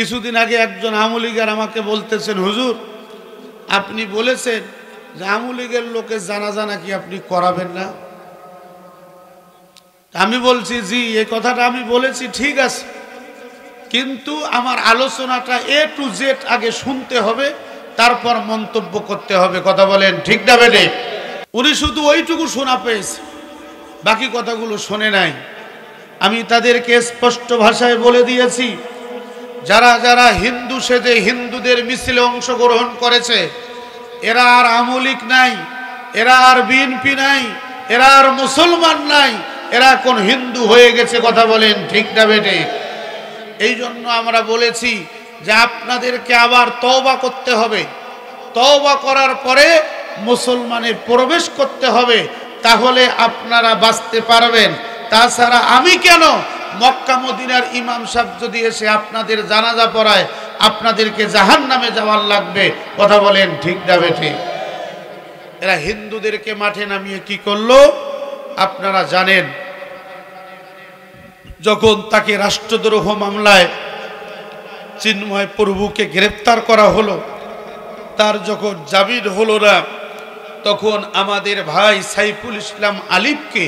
কিছুদিন আগে একজন আওয়ামী লীগের আমাকে বলতেছেন, হুজুর আপনি বলেছেন যে আওয়ামী লীগের লোকের জানাজা নাকি আপনি করাবেন না। আমি বলছি জি, এই কথাটা আমি বলেছি ঠিক আছে, কিন্তু আমার আলোচনাটা A to Z আগে শুনতে হবে, তারপর মন্তব্য করতে হবে। কথা বলেন ঠিক না বেটে? উনি শুধু ওইটুকু শোনা পেয়েছে, বাকি কথাগুলো শোনে নাই। আমি তাদেরকে স্পষ্ট ভাষায় বলে দিয়েছি, যারা যারা হিন্দু সেজে হিন্দুদের মিছিলে অংশগ্রহণ করেছে এরা আর আওয়ামী লীগ নাই, এরা আর বিএনপি নাই, এরা আর মুসলমান নাই, এরা কোন হিন্দু হয়ে গেছে। কথা বলেন ঠিক না বেটে? এই জন্য আমরা বলেছি যে আপনাদেরকে আবার তওবা করতে হবে, তওবা করার পরে মুসলমানে প্রবেশ করতে হবে, তাহলে আপনারা বাঁচতে পারবেন। তাছাড়া আমি কেন, মক্কা মদিনার ইমাম সাহেব যদি এসে আপনাদের জানাজা পড়ায় আপনাদেরকে জাহান্নামে যাওয়ার লাগবে। কথা বলেন ঠিক না বেঠে? এরা হিন্দুদেরকে মাঠে নামিয়ে কি করলো আপনারা জানেন। যখন তাকে রাষ্ট্রদ্রোহ মামলায় চিন্ময় প্রভুকে গ্রেফতার করা হলো, তার যখন জামিন হলো না, তখন আমাদের ভাই সাইফুল ইসলাম আলিফকে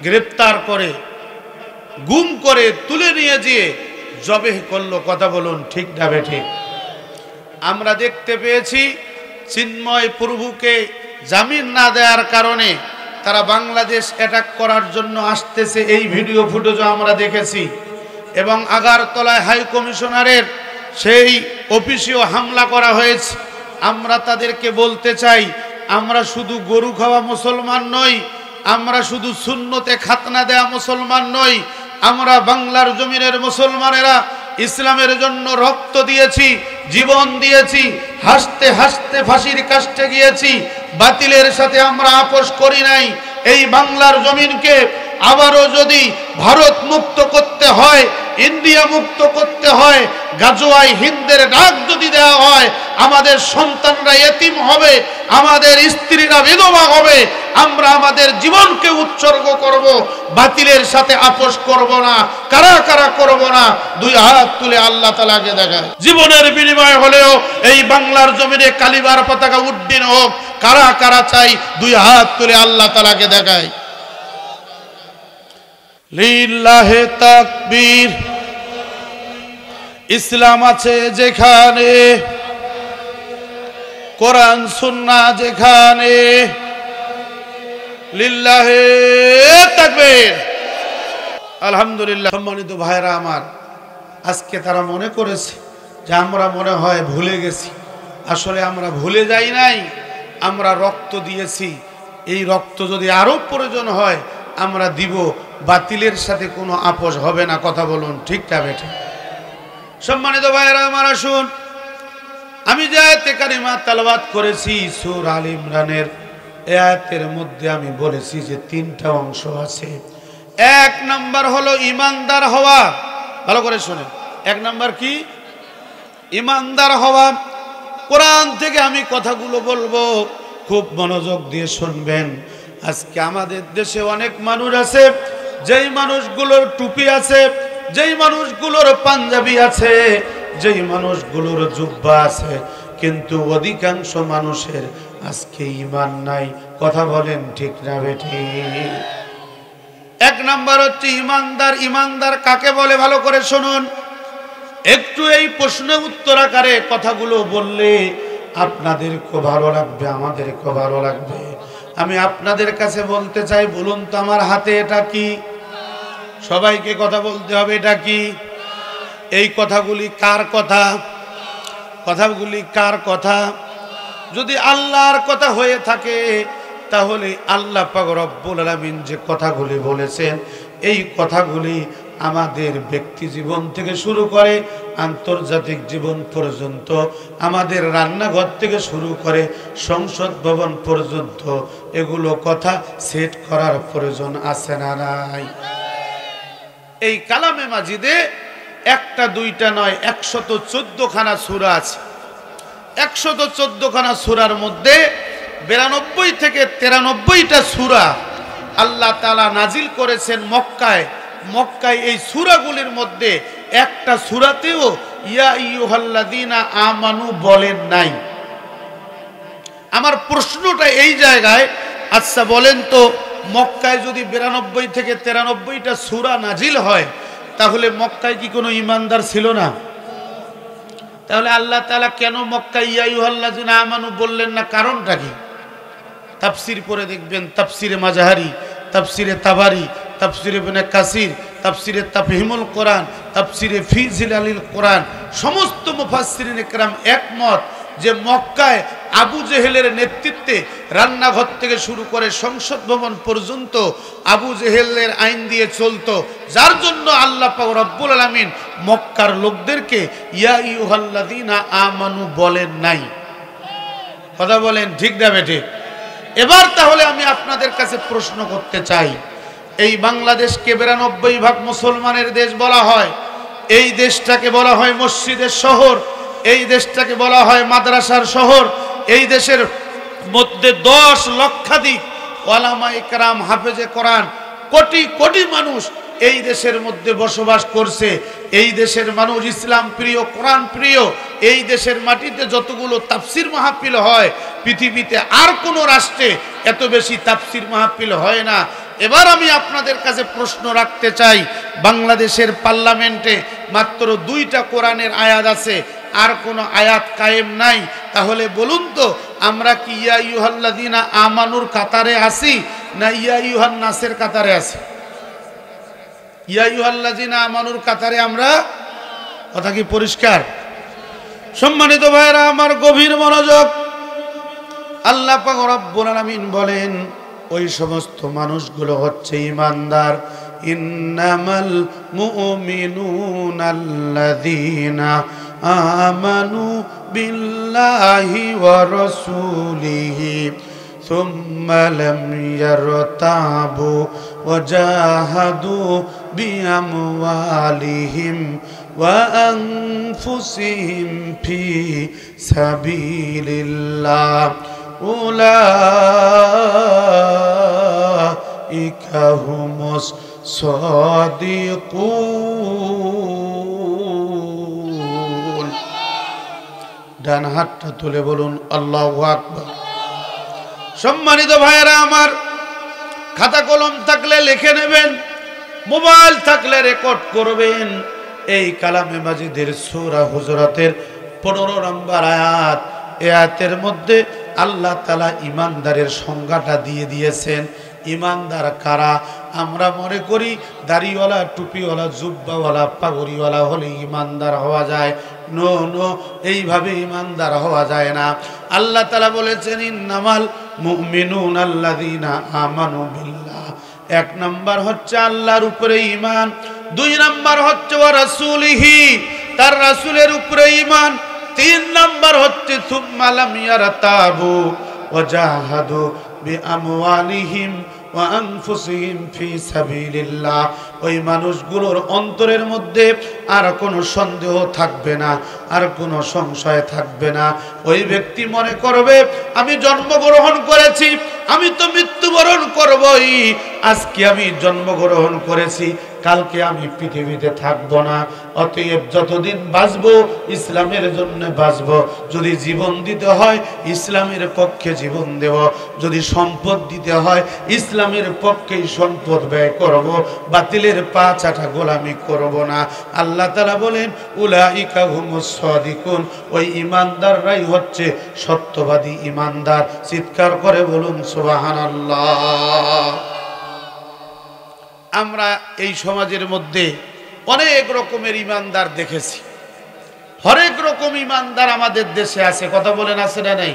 গ্রেফতার করে গুম করে তুলে নিয়ে যেয়ে জবেহ করলো। কথা বলুন ঠিক না বেঠিক? আমরা দেখতে পেয়েছি চিন্ময় প্রভুকে জামিন না দেওয়ার কারণে তারা বাংলাদেশ অ্যাটাক করার জন্য আসতেছে, এই ভিডিও ফুটেজও আমরা দেখেছি। এবং আগারতলায় হাই কমিশনারের সেই অফিসেও হামলা করা হয়েছে। আমরা তাদেরকে বলতে চাই, আমরা শুধু গরু খাওয়া মুসলমান নই, আমরা শুধু সুন্নতে খাতনা দেয়া মুসলমান নই, আমরা বাংলার জমিনের মুসলমানেরা ইসলামের জন্য রক্ত দিয়েছি, জীবন দিয়েছি, হাসতে হাসতে ফাঁসির কাস্টে গিয়েছি, বাতিলের সাথে আমরা আপোষ করি নাই। এই বাংলার জমিনকে আবারও যদি ভারত মুক্ত করতে হয়, ইন্ডিয়া মুক্ত করতে হয়, গাজোয়াই হিন্দের ডাক যদি দেওয়া হয়, আমাদের সন্তানরা এতিম হবে, আমাদের স্ত্রীরা বিধবা হবে, আমরা আমাদের জীবনকে উৎসর্গ করব, বাতিলের সাথে আপোষ করব না। কারা কারা করব না? দুই হাত তুলে আল্লাহ তাআলাকে দেখায়। জীবনের বিনিময় হলেও এই বাংলার জমিনে কালিমার পতাকা উড্ডীন হোক। কারা কারা চাই? দুই হাত তুলে আল্লাহ তাআলাকে দেখায়। লিল্লাহে তাকবীর। ইসলাম আছে যেখানে, কোরআন সুন্নাহ যেখানে, লিল্লাহে তাকবীর। আলহামদুলিল্লাহ। সম্মানিত ভাইরা আমার, আজকে তারা মনে করেছে যে আমরা মনে হয় ভুলে গেছি। আসলে আমরা ভুলে যাই নাই, আমরা রক্ত দিয়েছি। এই রক্ত যদি আরো প্রয়োজন হয় আমরা দিব, বাতিলের সাথে কোনো আপোষ হবে না। কথা বলুন ঠিক না বেঠিক? সম্মানিত ভাইরা আমার, আসুন আমি যে আয়াতে কারিমা তেলাওয়াত করেছি সূরা আল ইমরানের, এই আয়াতের মধ্যে আমি বলেছি যে তিনটা অংশ আছে। এক নাম্বার হলো ইমানদার হওয়া। ভালো করে শুনেন, এক নাম্বার কি? ইমানদার হওয়া। কোরআন থেকে আমি কথাগুলো বলবো, খুব মনোযোগ দিয়ে শুনবেন। আজকে আমাদের দেশে অনেক মানুষ আছে, যেই মানুষগুলোর টুপি আছে, যেই মানুষগুলোর পাঞ্জাবি আছে, যেই মানুষগুলোর জুব্বা আছে, কিন্তু অধিকাংশ মানুষের আজকে ঈমান নাই। কথা বলেন ঠিক না বেঠিক? এক নাম্বার হচ্ছে ইমানদার। ইমানদার কাকে বলে? ভালো করে শুনুন। একটু এই প্রশ্ন উত্তর আকারে কথাগুলো বললে আপনাদের খুব ভালো লাগবে, আমাদের খুব ভালো লাগবে। আমি আপনাদের কাছে বলতে চাই, বলুন তো আমার হাতে এটা কি? সবাইকে কথা বলতে হবে, এটা কি? এই কথাগুলি কার কথা? কথাগুলি কার কথা? যদি আল্লাহর কথা হয়ে থাকে তাহলে আল্লাহ পাক রব্বুল আলামিন যে কথাগুলি বলেছেন, এই কথাগুলি আমাদের ব্যক্তি জীবন থেকে শুরু করে আন্তর্জাতিক জীবন পর্যন্ত, আমাদের রান্নাঘর থেকে শুরু করে সংসদ ভবন পর্যন্ত এগুলো কথা সেট করার প্রয়োজন আছে না নাই? এই কালামে মাজিদে একটা দুইটা নয়, 114 খানা সূরা আছে। 114 খানা সূরার মধ্যে 92 থেকে 93টা সূরা আল্লাহ তাআলা নাজিল করেছেন মক্কায়। মক্কায় এই সূরাগুলির মধ্যে একটা সূরাতেও ইয়া আইয়ুহাল্লাযীনা আমানু বলেন নাই। আমার প্রশ্নটা এই জায়গায়, আচ্ছা বলেন তো, মক্কায় যদি 92 থেকে 93টা সূরা নাজিল হয়, তাহলে মক্কায় কি কোনো ঈমানদার ছিল না? তাহলে আল্লাহ তাআলা কেন মক্কায় ইয়া আইয়ুহাল্লাযীনা আমানু বললেন না? কারণটা কি? তাফসীর পড়ে দেখবেন, তাফসীরে মাজাহারি, তাফসীরে তাবারি, তাফসীরে ইবনে কাসির, তাফসীরে তাফহিমুল কোরআন, তাফসীরে ফি জিলালিল কোরআন, সমস্ত মুফাসসিরিনে কেরাম একমত যে মক্কায় আবু জেহেলের নেতৃত্বে রান্নাঘর থেকে শুরু করে সংসদ ভবন পর্যন্ত আবু জেহেলের আইন দিয়ে চলতো, যার জন্য আল্লাহ পাক রব্বুল আলামিন মক্কার লোকদেরকে ইয়া আইয়ুহাল্লাযীনা আমানু বলেন নাই। কথা বলেন ঠিক না বেঠিক? এবার তাহলে আমি আপনাদের কাছে প্রশ্ন করতে চাই, এই বাংলাদেশকে 92% মুসলমানের দেশ বলা হয়, এই দেশটাকে বলা হয় মসজিদের শহর, এই দেশটাকে বলা হয় মাদ্রাসার শহর, এই দেশের মধ্যে 10 লক্ষাধিক ওলামায়ে কেরাম হাফেজে কোরআন, কোটি কোটি মানুষ এই দেশের মধ্যে বসবাস করছে। এই দেশের মানুষ ইসলাম প্রিয়, কোরআন প্রিয়। এই দেশের মাটিতে যতগুলো তাফসির মাহফিল হয়, পৃথিবীতে আর কোনো রাষ্ট্রে এত বেশি তাফসির মাহফিল হয় না। এবার আমি আপনাদের কাছে প্রশ্ন রাখতে চাই, বাংলাদেশের পার্লামেন্টে মাত্র 2টা কোরআনের আয়াত আছে, আর কোনো আয়াত কায়েম নাই। তাহলে বলুন তো, আমরা কি ইয়া আইয়ুহাল্লাযীনা আমানুর কাতারে আছি না ইয়া আইয়ুহান নাসের কাতারে আছি? ইয়া আইয়ুহাল্লাযীনা আমানুর কাতারে আমরা। কথা কি পরিষ্কার? সম্মানিত ভাইরা আমার, গভীর মনোযোগ। আল্লাহ পাক রব্বুল আলামিন বলেন, ওই সমস্ত মানুষগুলো হচ্ছে ঈমানদার। ইন্নামাল মুমিনুনাল্লাযীনা আমানু বিল্লাহি ওয়া রাসূলিহি সুম্মা লাম ইয়ারতাবু ওয়া জাহাদু বিআমওয়ালিহিম ওয়া আনফুসিহিম ফি সাবিলিল্লাহ উলাইকা হুমুস সাদিকুন। ডান হাতটা তুলে বলুন আল্লাহু আকবার। সম্মানিত ভাইয়েরা আমার, খাতা কলম থাকলে লিখে নেবেন, মোবাইল থাকলে রেকর্ড করবেন। এই কালামে মাজিদের সূরা হুজুরাতের 15 নম্বর আয়াত, এই আয়াতের মধ্যে আল্লাহ তাআলা ঈমানদারের সংজ্ঞাটা দিয়ে দিয়েছেন। ঈমানদার কারা? আমরা মনে করি দাড়িওয়ালা, টুপিওয়ালা, জুব্বাওয়ালা, পাগড়িওয়ালা হলে ঈমানদার হওয়া যায়। নো নো, এইভাবে ঈমানদার হওয়া যায় না। আল্লাহ তাআলা বলেছেন, ইন্নামাল মুমিনুনাল্লাযীনা আমানু বিল্লাহ। 1 নাম্বার হচ্ছে আল্লাহর উপরে ঈমান, 2 নাম্বার হচ্ছে ওয়া রাসূলিহি, তার রাসূলের উপরে ঈমান, 3 নাম্বার হচ্ছে সুম্মা লাম ইয়ারতাবু ওয়া জাহাদু বিআমওয়ালিহিম ওয়া আনফুসিহিম ফি সাবিলিল্লাহ। ওই মানুষগুলোর অন্তরের মধ্যে আর কোনো সন্দেহ থাকবে না, আর কোনো সংশয় থাকবে না। ওই ব্যক্তি মনে করবে, আমি জন্মগ্রহণ করেছি, আমি তো মৃত্যুবরণ করবই। আজকে আমি জন্মগ্রহণ করেছি, কালকে আমি পৃথিবীতে থাকব না। অতএব যতদিন বাঁচব ইসলামের জন্য বাঁচব। যদি জীবন দিতে হয় ইসলামের পক্ষে জীবন দেব, যদি সম্পদ দিতে হয় ইসলামের পক্ষেই সম্পদ ব্যয় করব, বাতিলের পা চাটা গোলামি করব না। আল্লাহ তাআলা বলেন, উলাইকা হুমুস সাদিকুন। ওই ঈমানদাররাই হচ্ছে সত্যবাদী ঈমানদার। চিৎকার করে বলুন সুবহানাল্লাহ। আমরা এই সমাজের মধ্যে অনেক রকমের ঈমানদার দেখেছি, হরেক রকম ঈমানদার আমাদের দেশে আছে। কথা বলেন, আছে না নাই?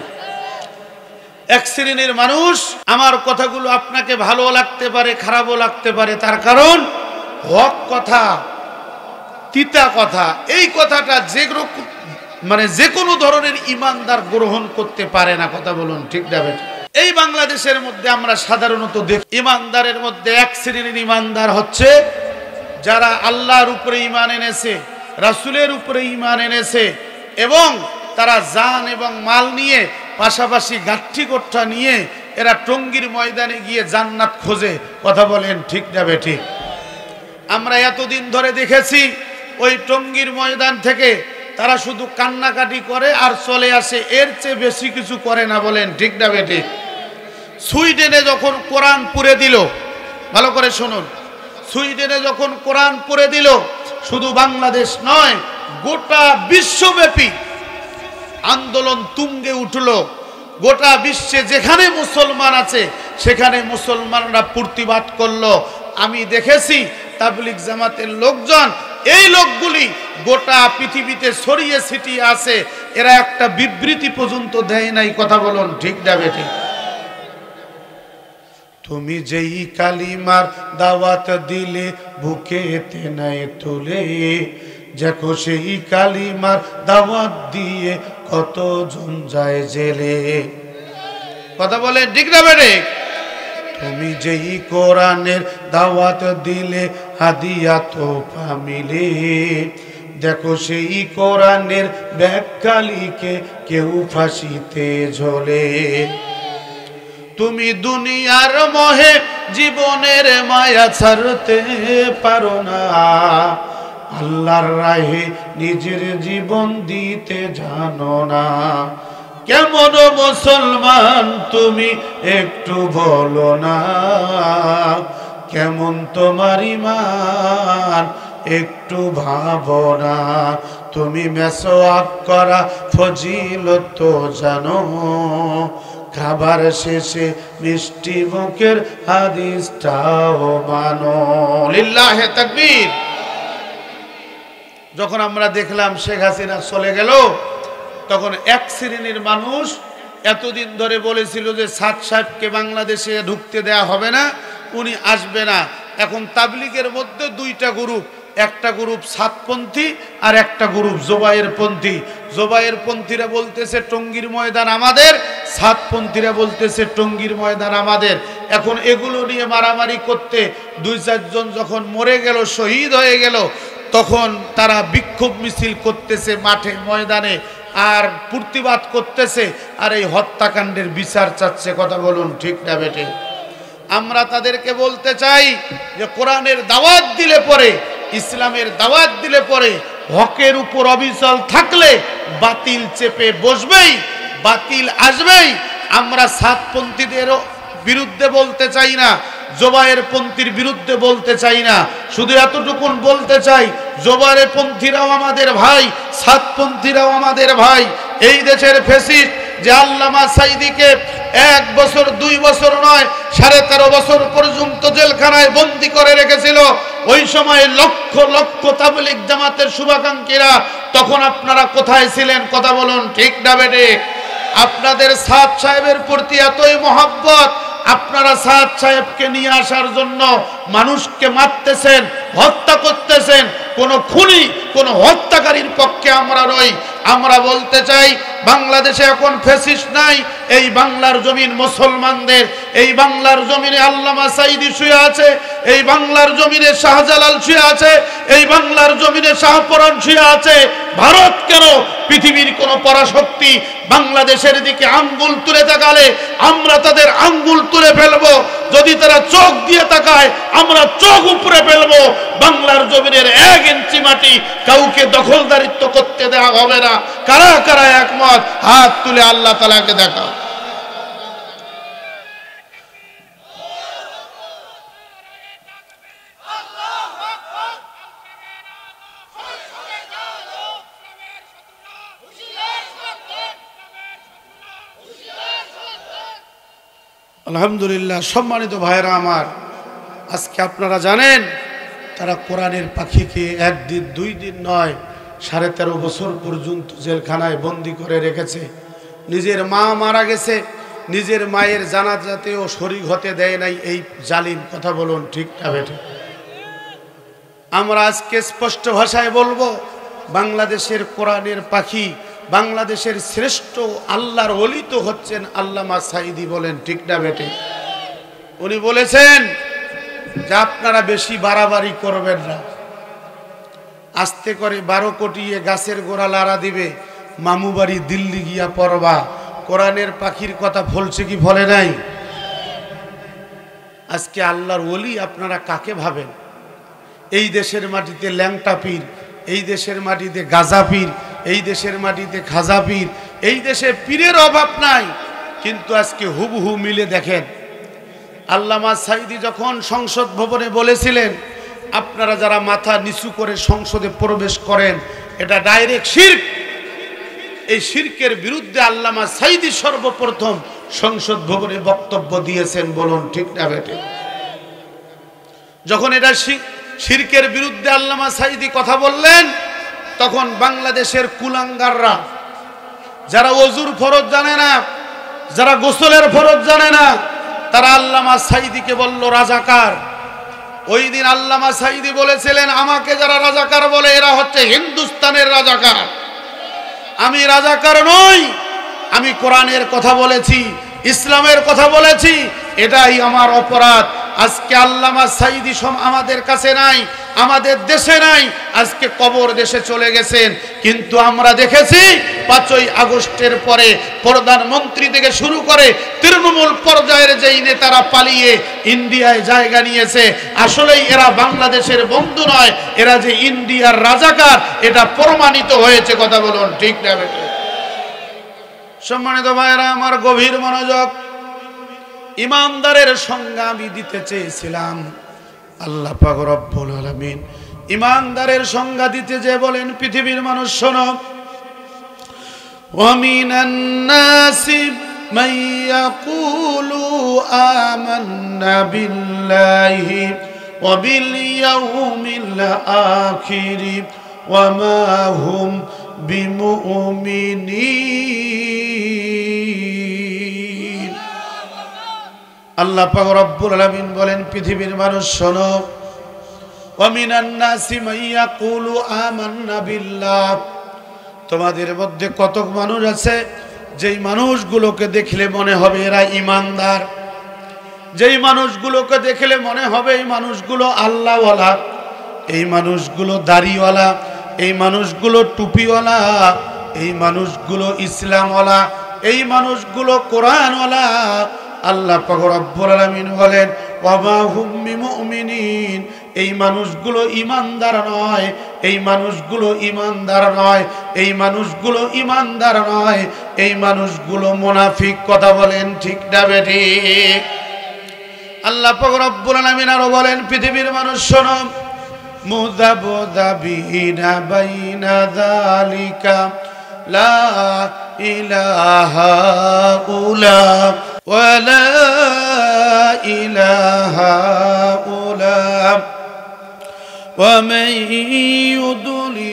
এক শ্রেণীর মানুষ, আমার কথাগুলো আপনাকে ভালো লাগতে পারে, খারাপও লাগতে পারে, তার কারণ হক কথা, তিতা কথা, এই কথাটা যে কোনো ধরনের ঈমানদার গ্রহণ করতে পারে না। কথা বলুন ঠিক না বেঠিক? এই বাংলাদেশের মধ্যে আমরা সাধারণত দেখি, ঈমানদারের মধ্যে এক শ্রেণীর ঈমানদার হচ্ছে যারা আল্লাহর উপরে ঈমান এনেছে, রাসূলের উপরে ঈমান এনেছে, এবং তারা জান এবং মাল নিয়ে, পাশাপাশি গাঠি গোঠা নিয়ে এরা টঙ্গীর ময়দানে গিয়ে জান্নাত খোঁজে। কথা বলেন ঠিক না বেঠিক? আমরা এতদিন ধরে দেখেছি ওই টঙ্গীর ময়দান থেকে তারা শুধু কান্নাকাটি করে আর চলে আসে, এর চেয়ে বেশি কিছু করে না। বলেন ঠিক না বেটে? সুইডেনে যখন কোরআন পুড়ে দিল, ভালো করে শুনুন, সুইডেনে যখন কোরআন পুড়ে দিল, শুধু বাংলাদেশ নয়, গোটা বিশ্বব্যাপী আন্দোলন তুঙ্গে উঠল। গোটা বিশ্বে যেখানে মুসলমান আছে সেখানে মুসলমানরা প্রতিবাদ করলো। আমি দেখেছি তাবলিগ জামাতের লোকজন, এই লোকগুলি গোটা পৃথিবীতে ছড়িয়ে ছিটিয়ে আছে, এরা একটা বিবৃতি পর্যন্ত দেয় নাই। কথা বলুন ঠিক না বেঠিক? তুমি যেই কালিমার দাওয়াত দিলে বুকেতে নাই তুলে, দেখো সেই কালিমার দাওয়াত দিয়ে কতজন যায় জেলে। কথা বলে ঠিক না বেঠিক? তুমি যেই কোরআনের দাওয়াত দিলে হাদিয়া তোফা মিলে, দেখো সেই কোরআনের ব্যাখ্যা লিখে কেউ ফাঁসিতে ঝোলে। তুমি দুনিয়ার মোহে জীবনের মায়া ছাড়তে পারো না, আল্লাহর রাহে নিজের জীবন দিতে জানো না। কেমন মুসলমান তুমি একটু বলো না, কেমন তোমার ঈমান একটু ভাবো না। তুমি মেসওয়াক করা ফজিলত তো জানো, খাবার শেষে মিষ্টি মুখের হাদিসটাও মানো। লিল্লাহে তাকবীর। যখন আমরা দেখলাম শেখ হাসিনা চলে গেল, তখন এক শ্রেণীর মানুষ এতদিন ধরে বলেছিল যে সাদ সাহেবকে বাংলাদেশে ঢুকতে দেয়া হবে না, উনি আসবে না। এখন তাবলিগের মধ্যে দুইটা গ্রুপ, একটা গ্রুপ সাতপন্থী আর একটা গ্রুপ জোবায়ের পন্থী। জোবায়ের পন্থীরা বলতেছে টঙ্গীর ময়দান আমাদের, সাতপন্থীরা বলতেছে টঙ্গীর ময়দান আমাদের। এখন এগুলো নিয়ে মারামারি করতে দুই চারজন যখন মরে গেল, শহীদ হয়ে গেল, তখন তারা বিক্ষোভ মিছিল করতেছে মাঠে ময়দানে, আর প্রতিবাদ করতেছে, আর এই হত্যাকাণ্ডের বিচার চাচ্ছে। কথা বলুন ঠিক না বেটে? আমরা তাদেরকে বলতে চাই যে কোরআনের দাওয়াত দিলে পরে, ইসলামের দাওয়াত দিলে পরে হকের উপর অবিচল থাকলে বাতিল চেপে বসবেই, বাতিল আসবেই। আমরা সাতপন্থীদের বিরুদ্ধে বলতে চাই না, জোবায়ের পন্থীর বিরুদ্ধে বলতে চাই না, শুধু এতটুকুন বলতে চাই, জোবায়ের পন্থীরাও আমাদের ভাই, সাতপন্থীরাও আমাদের ভাই। এই দেশের ফ্যাসিস্ট যে আল্লামা সাঈদীকে 1 বছর 2 বছর নয় 13.5 বছর পর্যন্ত জেলখানায় বন্দী করে রেখেছিল, ওই সময় লক্ষ লক্ষ তাবলীগ জামাতের শুভাকাঙ্ক্ষীরা, তখন আপনারা কোথায় ছিলেন? কথা বলুন ঠিক না বেটে? আপনাদের সাদ সাহেবের প্রতি এতই মহব্বত, আপনারা সাদ সাহেবকে নিয়ে আসার জন্য মানুষকে মারতেছেন, হত্যা করতেছেন। কোন খুনি, কোন হত্যাকারীর পক্ষে আমরা নই। আমরা বলতে চাই, বাংলাদেশে এখন ফ্যাসিস্ট নাই। এই বাংলার জমিন মুসলমানদের, এই বাংলার জমিনে আল্লামা সাঈদী শুয়ে আছে, এই বাংলার জমিনে শাহজালাল শুয়ে আছে, এই বাংলার জমিনে শাহপরাণ শুয়ে আছে। ভারত কেন, পৃথিবীর কোন পরাশক্তি বাংলাদেশের দিকে আঙ্গুল তুলে তাকালে আমরা তাদের আঙ্গুল তুলে ফেলবো। যদি তারা চোখ দিয়ে তাকায় আমরা চোখ উপরে ফেলবো। বাংলার জমিনের 1 ইঞ্চি মাটি কাউকে দখলদারিত্ব করতে দেওয়া হবে না। কারা কারা একমত? হাত তুলে আল্লাহ তাআলাকে দেখাও। আলহামদুলিল্লাহ। সম্মানিত ভাইরা আমার, আজকে আপনারা জানেন তারা কোরআনের পাখিকে 1 দিন 2 দিন নয় 13.5 বছর পর্যন্ত জেলখানায় বন্দি করে রেখেছে। নিজের মা মারা গেছে, নিজের মায়ের জানাজাতেও শরীক হতে দেয় নাই এই জালিম। কথা বলুন ঠিক না বেঠিক? আমরা আজকে স্পষ্ট ভাষায় বলবো, বাংলাদেশের কোরআনের পাখি, বাংলাদেশের শ্রেষ্ঠ আল্লাহর ওলি তো হচ্ছেন আল্লামা সাঈদী। বলেন ঠিক না বেটে? উনি বলেছেন যে আপনারা বেশি বাড়াবাড়ি করবেন না, আস্তে করে 12 কোটিয়ে গাছের গোড়া লাড়া দিবে, মামু বাড়ি দিল্লি গিয়া পড়বা। কোরআনের পাখির কথা বলছে কি বলে নাই? আজকে আল্লাহর ওলি আপনারা কাকে ভাবেন? এই দেশের মাটিতে ল্যাংটা পীর, এই দেশের মাটিতে গাজা পীর, এই দেশের মাটিতে খাজা পীর, এই দেশে পীরের অভাব নাই। কিন্তু আজকে হুবহু মিলে দেখেন, আল্লামা সাঈদী যখন সংসদ ভবনে বলেছিলেন, আপনারা যারা মাথা নিচু করে সংসদে প্রবেশ করেন এটা ডাইরেক্ট শিরক, এই শিরকের বিরুদ্ধে আল্লামা সাঈদী সর্বপ্রথম সংসদ ভবনে বক্তব্য দিয়েছেন। বলুন ঠিক না বেটে? যখন এটা শিরকের বিরুদ্ধে আল্লামা সাঈদী কথা বললেন, তখন বাংলাদেশের কুলাঙ্গাররা, যারা ওযুর ফরজ জানে না, যারা গোসলের ফরজ জানে না, তারা আল্লামা সাঈদীকে বলল রাজাকার। ওই দিন আল্লামা সাঈদী বলেছিলেন, আমাকে যারা রাজাকার বলে এরা হচ্ছে হিন্দুস্তানের রাজাকার। আমি রাজাকার নই, আমি কোরআনের কথা বলেছি, ইসলামের কথা বলেছি, এটাই আমার অপরাধ। আজকে আল্লামা সাঈদী আমাদের কাছে নাই, আমাদের দেশে নাই, আজকে কবর দেশে চলে গেছেন। কিন্তু আমরা দেখেছি 5ই আগস্টের পরে প্রধানমন্ত্রী থেকে শুরু করে তৃণমূল পর্যায়ের যেই নেতারা পালিয়ে ইন্ডিয়ায় জায়গা নিয়েছে, আসলেই এরা বাংলাদেশের বন্ধু নয়, এরা যে ইন্ডিয়ার রাজাকার এটা প্রমাণিত হয়েছে। কথা বলুন ঠিক না বেটা? সম্মানিত ভাইরা আমার, গভীর মনোযোগ। ইমানদারের সংজ্ঞা আমি দিতে চেয়েছিলাম, আল্লাহ পাক রব্বুল আলামিন ইমানদারের সংজ্ঞা দিতে যে বলেন, পৃথিবীর মানুষ শোনো, ওয়া মিনান নাসি মান ইয়াকুলু আমান্না বিল্লাহি ওয়া বিল ইয়াউমিল আখির ওয়া মা হুম বিমুমিনিন। আল্লাহ পাক রব্বুল আলামিন বলেন, পৃথিবীর মানুষ শোনো, ওয়া মিনান নাসি মান ইয়াকুলু আমান্না বিল্লাহ, তোমাদের মধ্যে কতক মানুষ আছে যেই মানুষগুলোকে দেখলে মনে হবে এরা ইমানদার, যেই মানুষগুলোকে দেখলে মনে হবে এই মানুষগুলো আল্লাহওয়ালা, এই মানুষগুলো দাড়িওয়ালা, এই মানুষগুলো টুপিওয়ালা, এই মানুষগুলো ইসলামওয়ালা, এই মানুষগুলো কোরআনওয়ালা। আল্লাহ পাক রব্বুল আলামিন বলেন, ওয়া মা হুম বিমুমিনিন, এই মানুষগুলো ইমানদার নয়, এই মানুষগুলো ইমানদার নয়, এই মানুষগুলো ইমানদার নয়, এই মানুষগুলো মুনাফিক। কথা বলেন ঠিক না বেঠিক? আল্লাহ পাক রব্বুল আলামিন আরো বলেন, পৃথিবীর মানুষ শোনো, মুযাবযাবিনা বাইনা যালিকা লা ইলাহা উলা ওয়ালা ইলাহা উলা ওয়া মান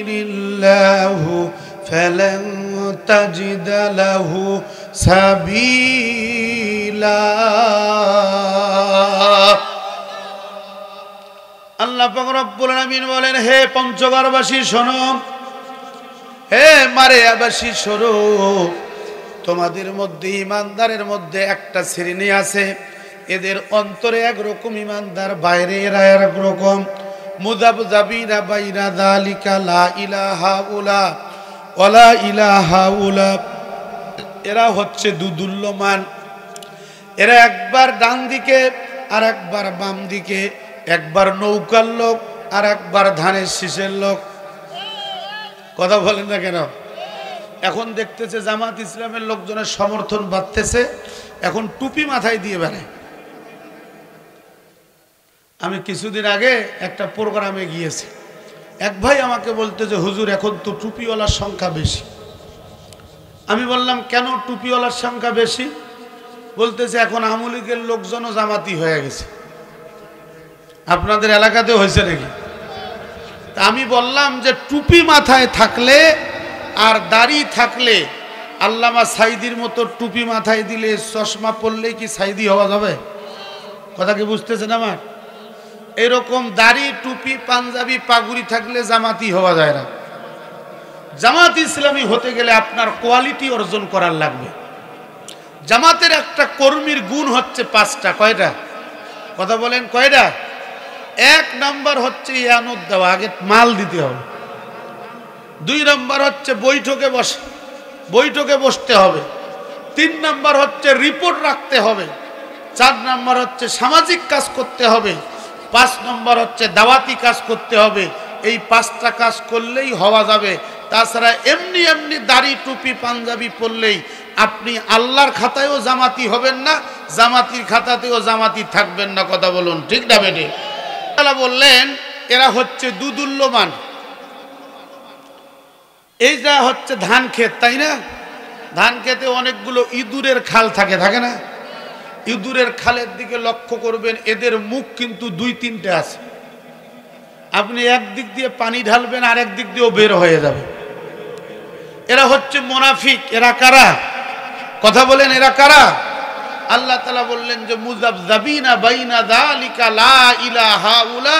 ইউদ্লিলিল্লাহু ফালান তাজিদা লাহু সাবিলা। আল্লাহ পাক রব্বুল আলামিন বলেন, হে পঞ্চগড়বাসী শোনো, হে মারেয়াবাসী শোনো, তোমাদের মধ্যে ইমানদারের মধ্যে একটা শ্রেণী আছে, এদের অন্তরে একরকম ইমানদার, বাইরে এরা একরকম। মুযাবযাবিনা বাইনা যালিকা লা ইলাহা উলা ওয়ালা ইলাহা উলা, এরা হচ্ছে দুদুল্যমান, এরা একবার ডান দিকে আর একবার বাম দিকে, একবার নৌকার লোক আর একবার ধানের শীষের লোক। কথা বলেন না কেন? এখন দেখতেছে জামাত ইসলামের লোকজনের সমর্থন বাড়তেছে, এখন টুপি মাথায় দিয়ে বেড়ায়। আমি কিছুদিন আগে একটা প্রোগ্রামে গিয়েছি, এক ভাই আমাকে বলতে যে হুজুর এখন তো টুপিওয়ালার সংখ্যা বেশি। আমি বললাম কেন টুপিওয়ালার সংখ্যা বেশি? বলতেছে এখন আওয়ামী লীগের লোকজনও জামাতি হয়ে গেছে। আপনাদের এলাকাতেও হয়েছে নাকি? তা আমি বললাম যে টুপি মাথায় থাকলে আর দাড়ি থাকলে, আল্লামা সাঈদীর মতো টুপি মাথায় দিলে চশমা পরলেই কি সাঈদী হওয়া যাবে? কথা কি বুঝতেছেন আমার? এরকম দাড়ি টুপি পাঞ্জাবি পাগুড়ি থাকলে জামাতি হওয়া যায় না। জামাত ইসলামী হতে গেলে আপনার কোয়ালিটি অর্জন করার লাগবে। জামাতের একটা কর্মীর গুণ হচ্ছে 5টা। কয়টা? কথা বলেন কয়টা? 1 নাম্বার হচ্ছে ইয়ানত দেওয়া, আগে মাল দিতে হবে। 2 নাম্বার হচ্ছে বৈঠকে বসতে হবে। 3 নাম্বার হচ্ছে রিপোর্ট রাখতে হবে। 4 নাম্বার হচ্ছে সামাজিক কাজ করতে হবে। 5 নাম্বার হচ্ছে দাওয়াতি কাজ করতে হবে। এই 5টা কাজ করলেই হওয়া যাবে। তাছাড়া এমনি এমনি দাড়ি টুপি পাঞ্জাবি পরলেই আপনি আল্লাহর খাতায়ও জামাতি হবেন না, জামাতির খাতাতেও জামাতি থাকবেন না। কথা বলুন ঠিক না বেটে? আল্লাহ বললেন এরা হচ্ছে দুদুল্যমান। এই যা হচ্ছে ধান ক্ষেত, তাই না? ধান খেতে অনেকগুলো ইঁদুরের খাল থাকে, থাকে না? ইঁদুরের খালের দিকে লক্ষ্য করবেন, এদের মুখ কিন্তু দুই তিনটে আছে। আপনি একদিক দিয়ে পানি ঢালবেন আর একদিক দিয়েও বের হয়ে যাবে। এরা হচ্ছে মুনাফিক। এরা কারা? কথা বলেন, এরা কারা? আল্লাহ তাআলা বললেন যে মুযাবযাবিনা বাইনা যালিকা লা ইলাহা উলা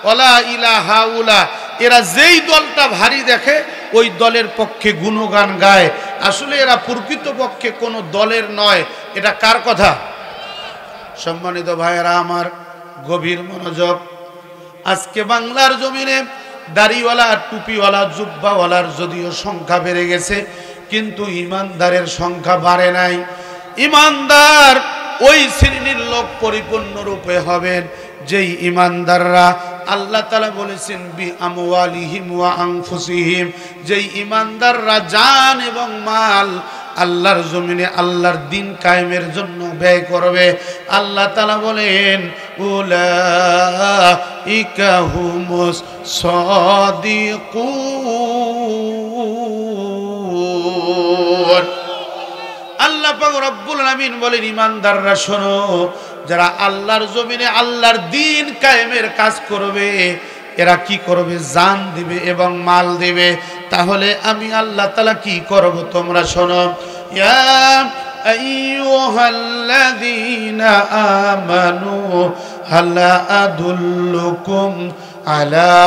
ওয়ালা ইলাহা উলা। এরা যেই দলটা ভারী দেখে ওই দলের পক্ষে গুণগান গায়। আসলে এরা প্রকৃতপক্ষে কোনো দলের নয়। এটা কার কথা? সম্মানিত ভাইয়েরা আমার, গভীর মনোযোগ। আজকে বাংলার জমিনে দাড়িওয়ালা, টুপিওয়ালা, জুব্বাওয়ালার যদিও সংখ্যা বেড়ে গেছে, কিন্তু ইমানদারের সংখ্যা বাড়ে নাই। ইমানদার ওই শ্রেণীর লোক পরিপূর্ণরূপে হবেন যেই ইমানদাররা আল্লাহ তাআলা বলেছেন বি আমওয়ালিহিম ওয়া আনফুসিহিম, যেই ইমানদাররা জান এবং মাল আল্লাহর জমিনে আল্লাহর দ্বীন কায়েমের জন্য ব্যয় করবে। আল্লাহ তাআলা বলেন উলাইকা হুমুস সাদিকুন। আল্লাহ পাক রব্বুল আলামিন বলেন ইমানদাররা শোনো, যারা আল্লাহর জমিনে আল্লাহর দ্বীন কায়েমের কাজ করবে এরা কি করবে? জান দিবে এবং মাল দিবে। তাহলে আমি আল্লাহ তাআলা কি করব তোমরা শোনো। ইয়া আইয়ুহাল্লাযীনা আমানু হাল আদুল্লুকুম আলা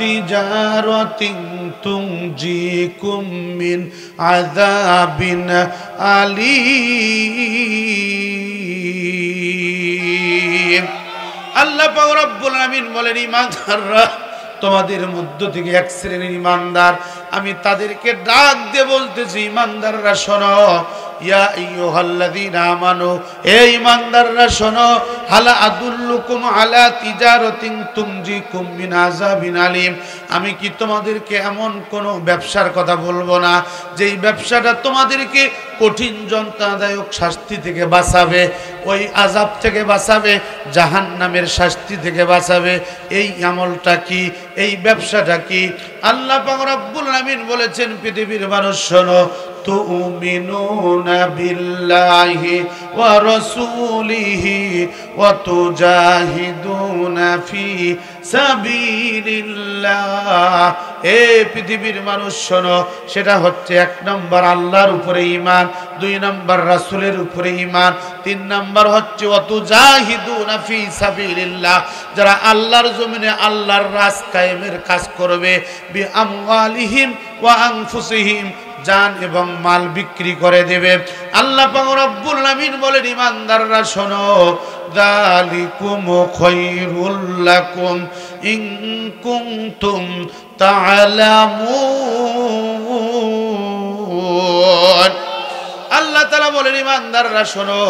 তিজারাতিন তুনজিকুম মিন আযাবিন আলীম। আল্লাহ পাক রব্বুল আলামিন বলেন ইমানদাররা, তোমাদের মধ্য থেকে এক শ্রেণীর ইমানদার আমি তাদেরকে ডাক দিয়ে বলতেছি, ইমানদাররা শোনো। ইয়া আইয়ুহাল্লাযীনা আমানু, হে ইমানদাররা শোনো। হাল আদুল্লুকুম আলা তিজারাতিন তুনজিকুম মিন আযাবিন আলীম। আমি কি তোমাদেরকে এমন কোন ব্যবসার কথা বলবো না যেই ব্যবসাটা তোমাদেরকে কঠিন যন্ত্রণাদায়ক শাস্তি থেকে বাঁচাবে, ওই আযাব থেকে বাঁচাবে, জাহান্নামের শাস্তি থেকে বাঁচাবে? এই আমলটা কি? এই ব্যবসাটা কি? আল্লাহ পাক রব্বুল আলামিন বলেছেন পৃথিবীর মানুষ শোনো, তুমিনুনা বিল্লাহি ওয়া রাসূলিহি ওয়া তুজাহিদুনা ফি সাবিলিল্লাহ। এ পৃথিবীর মানুষ শোনো, সেটা হচ্ছে 1 নম্বর আল্লাহর উপরে ঈমান, 2 নম্বর রাসূলের উপরে ঈমান, 3 নম্বর হচ্ছে ওয়া তুজাহিদুনা ফি সাবিলিল্লাহ, যারা আল্লাহর জমিনে আল্লাহর রাজ কায়েমের কাজ করবে বি আমওয়ালিহিম ওয়া আনফুসিহিম, জান এবং মাল বিক্রি করে দেবে। আল্লাহ পাক রব্বুল আলামিন বলেন ইমানদাররা শোনো, যালিকুম খায়রুল লাকুম ইন কুনতুম তা'লামুন। আল্লাহ তাআলা বলেন ইমানদাররা শোনো,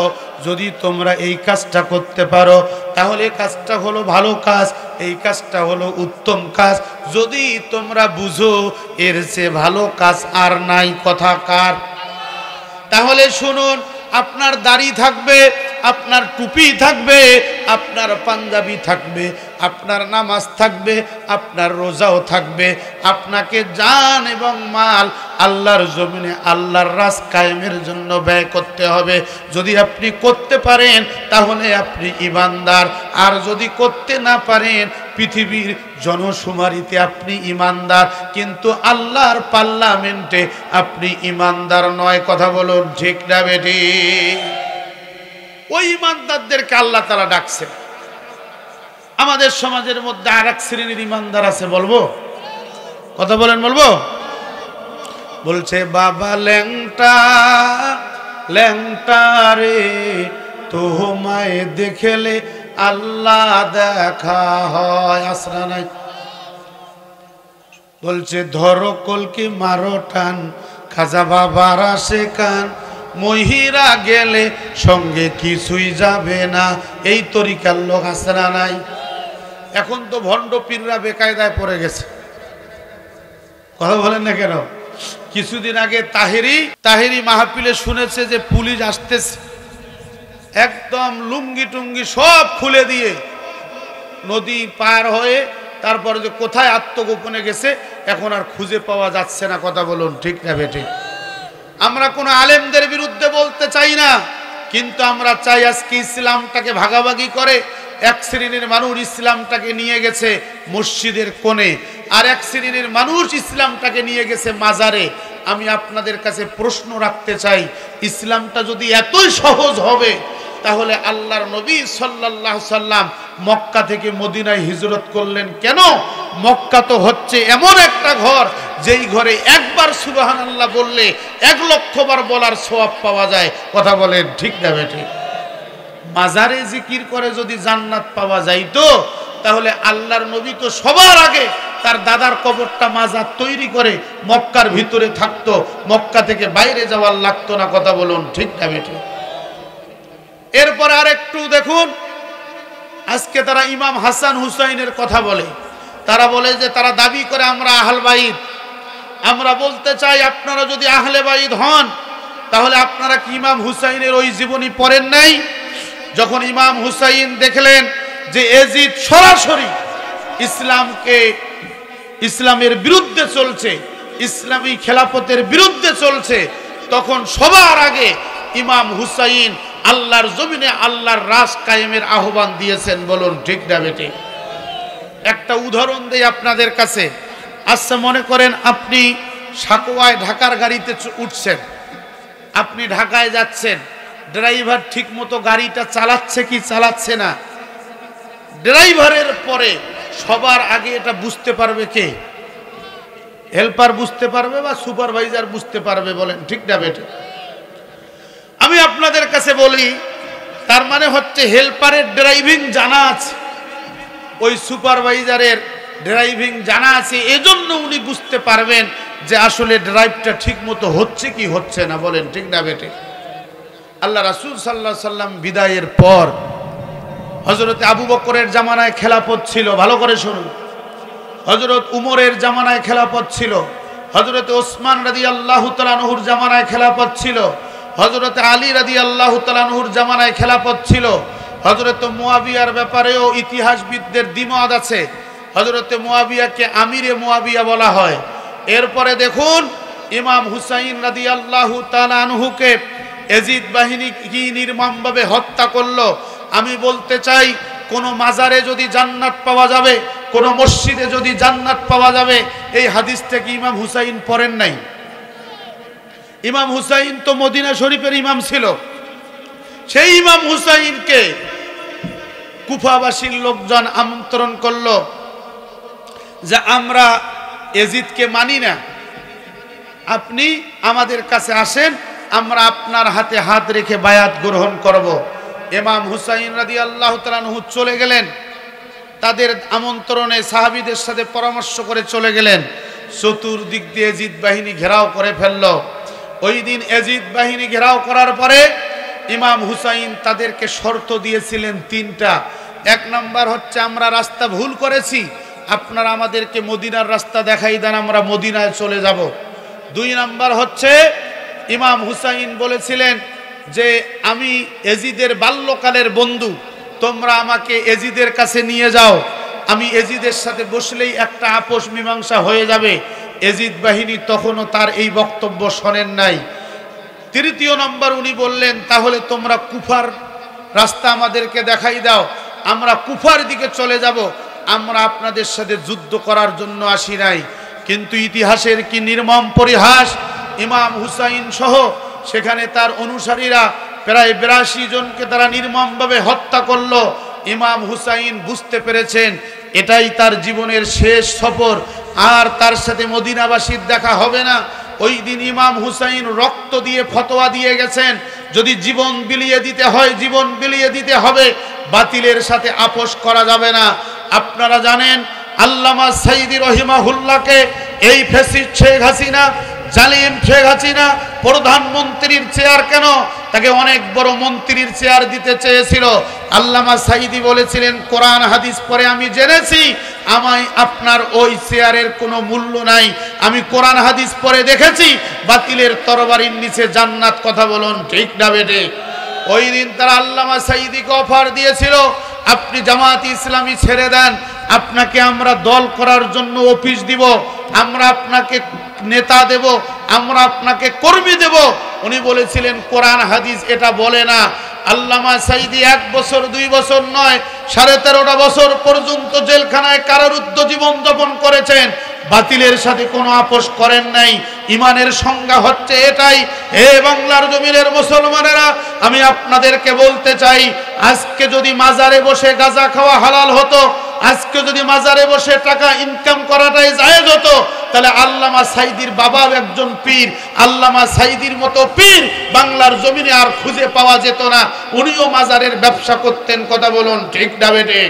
যদি তোমরা এই কাজটা করতে পারো তাহলে কাজটা হলো ভালো কাজ, এই কাজটা হলো উত্তম কাজ। যদি তোমরা বুঝো এর চেয়ে ভালো কাজ আর নাই, কথা কার? তাহলে শুনুন, আপনার দাড়ি থাকবে, আপনার টুপি থাকবে, আপনার পাঞ্জাবি থাকবে, আপনার নামাজ থাকবে, আপনার রোজাও থাকবে, আপনাকে জান এবং মাল আল্লাহর জমিনে আল্লাহর রাজ কায়েমের জন্য ব্যয় করতে হবে। যদি আপনি করতে পারেন তাহলে আপনি ইমানদার, আর যদি করতে না পারেন পৃথিবীর জনশুমারিতে আপনি ইমানদার, কিন্তু আল্লাহর পার্লামেন্টে আপনি ইমানদার নয়। কথা বলুন ঠিক না বেটি? ওই ইমানদারদেরকে আল্লাহ তাআলা ডাকছে। আমাদের সমাজের মধ্যে আর এক শ্রেণীর ইমানদার আছে, বলবো? কথা বলেন, বলবো? বলছে বাবা ল্যাংটা ল্যাংটা রে, তোমায় দেখলে আল্লাহ দেখা হয়। আসরা নাই? বলছে ধরো কলকি মারো টান, খাজা বাবার আসে কান, মহিরা গেলে সঙ্গে কিছুই যাবে না। এই তরিকার লোক আছে না নাই? এখন তো ভণ্ড পীররা বেকায়দায় পড়ে গেছে। কথা বলেন না কেন? কিছুদিন আগে তাহেরি মাহফিলে শুনেছে যে পুলিশ আসতেছে, একদম লুঙ্গি টুঙ্গি সব খুলে দিয়ে নদী পার হয়ে তারপরে যে কোথায় আত্মগোপনে গেছে এখন আর খুঁজে পাওয়া যাচ্ছে না। কথা বলুন ঠিক না বেঠিক? আমরা কোনো আলেমদের বিরুদ্ধে বলতে চাই না, কিন্তু আমরা চাই আজকে ইসলামটাকে ভাগাভাগি করে এক শ্রেণীর মানুষ ইসলামটাকে নিয়ে গেছে মসজিদের কোণে, আর এক শ্রেণীর মানুষ ইসলামটাকে নিয়ে গেছে মাজারে। আমি আপনাদের কাছে প্রশ্ন রাখতে চাই, ইসলামটা যদি এতই সহজ হবে তাহলে আল্লাহর নবী সাল্লাল্লাহু আলাইহি সাল্লাম মক্কা থেকে মদিনায় হিজরত করলেন কেন? মক্কা তো হচ্ছে এমন একটা ঘর যেই ঘরে একবার সুবহানাল্লাহ বললে 1,00,000 বার বলার সওয়াব পাওয়া যায়। কথা বলেন ঠিক না বেঠিক? মাজারে জিকির করে যদি জান্নাত পাওয়া যাইতো তাহলে আল্লাহর নবী তো সবার আগে তার দাদার কবরটা মাজার তৈরি করে মক্কার ভিতরে থাকতো, মক্কা থেকে বাইরে যাওয়ার লাগতো না। কথা বলুন ঠিক না বেঠিক? এরপর আরেকটু দেখুন, আজকে তারা ইমাম হাসান হুসাইনের কথা বলে, তারা বলে যে তারা দাবি করে আমরা আহলে বাইত। আমরা বলতে চাই আপনারা যদি আহলে বাইত হন তাহলে আপনারা কি ইমাম হুসাইনের ওই জীবনী পড়েন নাই? যখন ইমাম হুসাইন দেখলেন যে এজিদ সরাসরি ইসলামের বিরুদ্ধে চলছে, ইসলামী খেলাফতের বিরুদ্ধে চলছে, তখন সবার আগে ইমাম হুসাইন আল্লাহর জমিনে আল্লাহর রাজ কায়েমের আহ্বান দিয়েছেন। বলুন ঠিক না বেঠিক? একটা উদাহরণ দেই আপনাদের কাছে। আচ্ছা মনে করেন আপনি সাকোয়ায় ঢাকার গাড়িতে উঠছেন, আপনি ঢাকায় যাচ্ছেন, ড্রাইভার ঠিক মতো গাড়িটা চালাচ্ছে কি চালাচ্ছে না? ড্রাইভারের পরে সবার আগে এটা বুঝতে পারবে কে? হেল্পার বুঝতে পারবে বা সুপারভাইজার বুঝতে পারবে? বলেন ঠিক না বেঠিক? আমি আপনাদের কাছে বলি, তার মানে হচ্ছে হেল্পারের ড্রাইভিং জানা আছে, ওই সুপারভাইজারের ড্রাইভিং জানা আছে, এজন্য উনি বুঝতে পারবেন যে আসলে ড্রাইভটা ঠিক মতো হচ্ছে কি হচ্ছে না। বলেন ঠিক না বেঠিক? আল্লাহ রাসূল সাল্লাল্লাহু আলাইহি সাল্লাম বিদায়ের পর হযরত আবু বকরের জামানায় খেলাফত ছিল, ভালো করে শুনুন। হযরত উমরের জামানায় খেলাফত ছিল, হযরত ওসমান রাদিয়াল্লাহু তাআলা আনহুর জামানায় খেলাফত ছিল, হযরত আলী রাদিয়াল্লাহু তাআলা আনহুর জামানায় খেলাফত ছিল, হযরত মুয়াবিয়ার ব্যাপারেও ইতিহাসবিদদের দ্বিমত আছে। হযরত মুয়াবিয়াকে আমিরে মুয়াবিয়া বলা হয়। এরপরে দেখুন ইমাম হুসাইন রাদিয়াল্লাহু তাআলা আনহুকে এজিদ বাহিনী কি নির্মমভাবে হত্যা করলো। আমি বলতে চাই, কোন মাজারে যদি জান্নাত পাওয়া যাবে, কোন মসজিদে যদি জান্নাত পাওয়া যাবে, এই হাদিসটা কি ইমাম হুসাইন পড়েন নাই? ইমাম হুসাইন তো মদিনা শরীফের ইমাম ছিল। সেই ইমাম হুসাইনকে কুফাবাসীর লোকজন আমন্ত্রণ করলো যে আমরা এজিদকে মানি না, আপনি আমাদের কাছে আসেন, আমরা আপনার হাতে হাত রেখে বায়াত গ্রহণ করব। ইমাম হুসাইন রাদিয়াল্লাহু তাআলা আনহু চলে গেলেন, তাদের আমন্ত্রণে সাহাবীদের সাথে পরামর্শ করে চলে গেলেন। চতুর্দিক দিয়ে এজিদ বাহিনী ঘেরাও করে ফেলল। ওই দিন এজিদ বাহিনী ঘেরাও করার পরে ইমাম হুসাইন তাদেরকে শর্ত দিয়েছিলেন 3টা। 1 নাম্বার হচ্ছে আমরা রাস্তা ভুল করেছি, আপনারা আমাদেরকে মদিনার রাস্তা দেখাই দেন, আমরা মদিনায় চলে যাব। 2 নাম্বার হচ্ছে ইমাম হুসাইন বলেছিলেন যে আমি এজিদের বাল্যকালের বন্ধু, তোমরা আমাকে এজিদের কাছে নিয়ে যাও, আমি এজিদের সাথে বসলেই একটা আপোষ মীমাংসা হয়ে যাবে। এজিদ বাহিনী তখনও তার এই বক্তব্য শোনেন নাই। 3য় নম্বর উনি বললেন তাহলে তোমরা কুফার রাস্তা আমাদেরকে দেখাই দাও, আমরা কুফার দিকে চলে যাব, আমরা আপনাদের সাথে যুদ্ধ করার জন্য আসি নাই। কিন্তু ইতিহাসের কি নির্মম পরিহাস, ইমাম হুসাইন সহ সেখানে তার অনুসারীরা প্রায় 82 জনকে তারা নির্মমভাবে হত্যা করলো। ইমাম হুসাইন বুঝতে পেরেছেন এটাই তার জীবনের শেষ সফর, আর তার সাথে মদিনাবাসীর দেখা হবে না। ওই দিন ইমাম হুসাইন রক্ত দিয়ে ফতোয়া দিয়ে গেছেন, যদি জীবন বিলিয়ে দিতে হয় জীবন বিলিয়ে দিতে হবে, বাতিলের সাথে আপোষ করা যাবে না। আপনারা জানেন আল্লামা সাইদি রহিমাহুল্লাহকে এই ফ্যাসিস্ট শেখ হাসিনা, জালিম শেখ হাসিনা প্রধানমন্ত্রীর চেয়ার কেন, তাকে অনেক বড় মন্ত্রীর চেয়ার দিতে চেয়েছিল। আল্লামা সাইদি বলেছিলেন কোরআন হাদিস পড়ে আমি জেনেছি আমায় আপনার ওই চেয়ারের কোনো মূল্য নাই। আমি কোরআন হাদিস পড়ে দেখেছি বাতিলের তরবারির নিচে জান্নাত। কথা বলুন ঠিক না বেটে? ওই দিন তারা আল্লামা সাঈদীকে অফার দিয়েছিল, আপনি জামাত ইসলামী ছেড়ে দেন, আপনাকে আমরা দল করার জন্য অফিস দিব, আমরা আপনাকে নেতা দেব, আমরা আপনাকে কর্মী দেব। উনি বলেছিলেন কোরআন হাদিস এটা বলে না। আল্লামা সাঈদী 1 বছর 2 বছর নয়, 13.5টা বছর পর্যন্ত জেলখানায় কারারুদ্ধ জীবন যাপন করেছেন, বাতিলের সাথে কোনো আপোষ করেন নাই। ইমানের সংজ্ঞা হচ্ছে এটাই। হে বাংলার জমিনের মুসলমানেরা, আমি আপনাদেরকে বলতে চাই, আজকে যদি মাজারে বসে গাঁজা খাওয়া হালাল হতো, আজকে যদি মাজারে বসে টাকা ইনকাম করাটাই জায়েজ হতো, তাহলে আল্লামা সাঈদীর বাবাও একজন পীর, আল্লামা সাঈদীর মতো পীর বাংলার জমিনে আর খুঁজে পাওয়া যেত না। উনিও মাজারের ব্যবসা করতেন। কথা বলুন ঠিক না বেটে?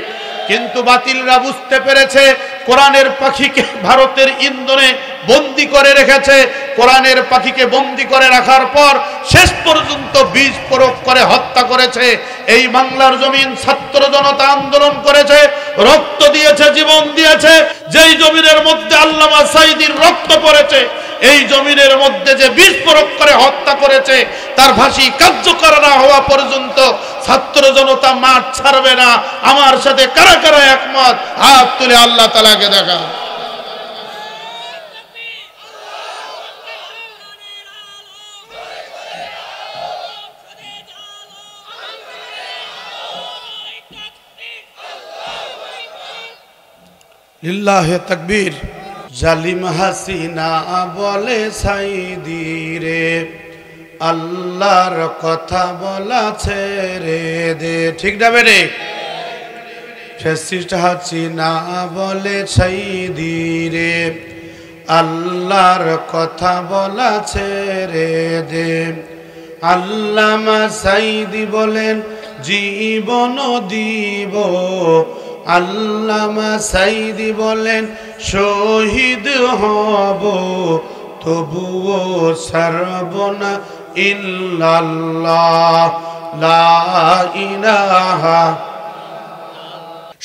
কিন্তু বাতিলরা বুঝতে পেরেছে কোরআনের পাখিকে ভারতের ইন্ধনে বন্দী করে রেখেছে। কোরআনের পাখিকে বন্দী করে রাখার পর শেষ পর্যন্ত বীজ প্রয়োগ করে হত্যা করেছে। এই বাংলার জমিন ছাত্র জনতা আন্দোলন করেছে, রক্ত দিয়েছে, জীবন দিয়েছে। যেই জমিনের মধ্যে আল্লামা সাঈদীর রক্ত পড়েছে, এই জমিনের মধ্যে যে বীজ প্রয়োগ করে হত্যা করেছে, তার ফাঁসি কার্যকর না হওয়া পর্যন্ত ছাত্র জনতা মাঠ ছাড়বে না। আমার সাথে কারা কারা একমত? হাত তুলে আল্লাহ তাআলাকে দেখা। লিল্লাহে তাকবীর। জালিম হাসিনা বলে সাঈদী রে, আল্লাহর কথা বলা ছেড়ে দে। ঠিক না বেরে? ফ্যাসিস্ট হাসিনা বলে সাঈদী রে, আল্লাহর কথা বলা ছেড়ে দে। আল্লামা সাঈদী বলেন জীবন দিব, আল্লামা সাঈদী বলেন শহীদ হব, তবুও ছাড়ব না ইল্লাল্লাহ লা ইলাহা।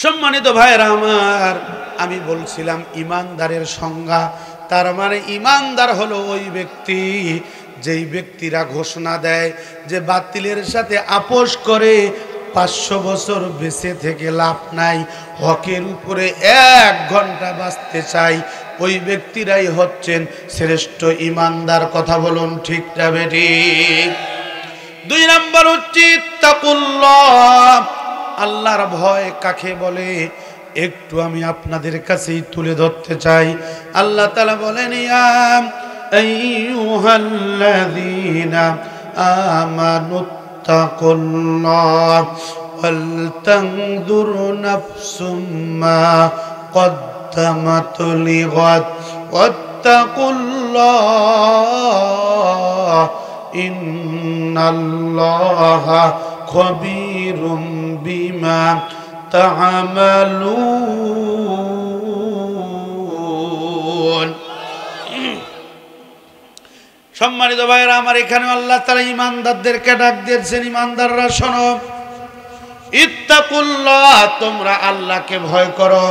সম্মানিত ভাইরা আমার, আমি বলছিলাম ইমানদারের সংজ্ঞা। তার মানে ইমানদার হলো ওই ব্যক্তি যেই ব্যক্তিরা ঘোষণা দেয় যে বাতিলের সাথে আপোষ করে 500 বছর বেঁচে থেকে লাভ নাই, হকের উপরে 1 ঘন্টা বাঁচতে চাই, ওই ব্যক্তিরাই হচ্ছেন শ্রেষ্ঠ ইমানদার। কথা বলুন ঠিক না বেটি? 2 নম্বর হচ্ছে তাকুল্লাহ। আল্লাহর ভয় কাকে বলে একটু আমি আপনাদের কাছেই তুলে ধরতে চাই। আল্লাহ তাআলা বলেন ইয়া আইয়ুহাল্লাযীনা আমানু তাকুল্লাহ ওয়াল তানজুর নাফসুম মা কদ্দামাত লিগাদ ওয়াত্তাকুল্লাহ ইন্নাল্লাহা খবীরুম বিমা তা'মালুন। সম্মানিত ভাইরা আমার, এখানে আল্লাহ তাআলা ঈমানদারদেরকে ডাক দিয়েছেন, ঈমানদাররা শোনো, ইত্তাকুল্লাহ, তোমরা আল্লাহকে ভয় করো,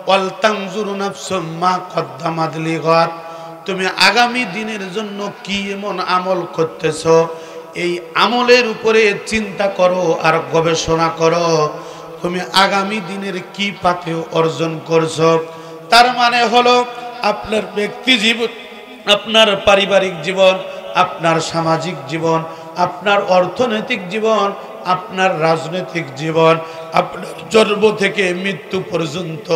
ওয়াল তানজুরু নাফসুম মা কদ্দামাত লিগাদ, তুমি আগামী দিনের জন্য কি এমন আমল করতেছো, এই আমলের উপরে চিন্তা করো আর গবেষণা করো, তুমি আগামী দিনের কি পাতে অর্জন করছো। তার মানে হলো আপনার ব্যক্তি জীবন, আপনার পারিবারিক জীবন, আপনার সামাজিক জীবন, আপনার অর্থনৈতিক জীবন, আপনার রাজনৈতিক জীবন, আপনার জন্ম থেকে মৃত্যু পর্যন্ত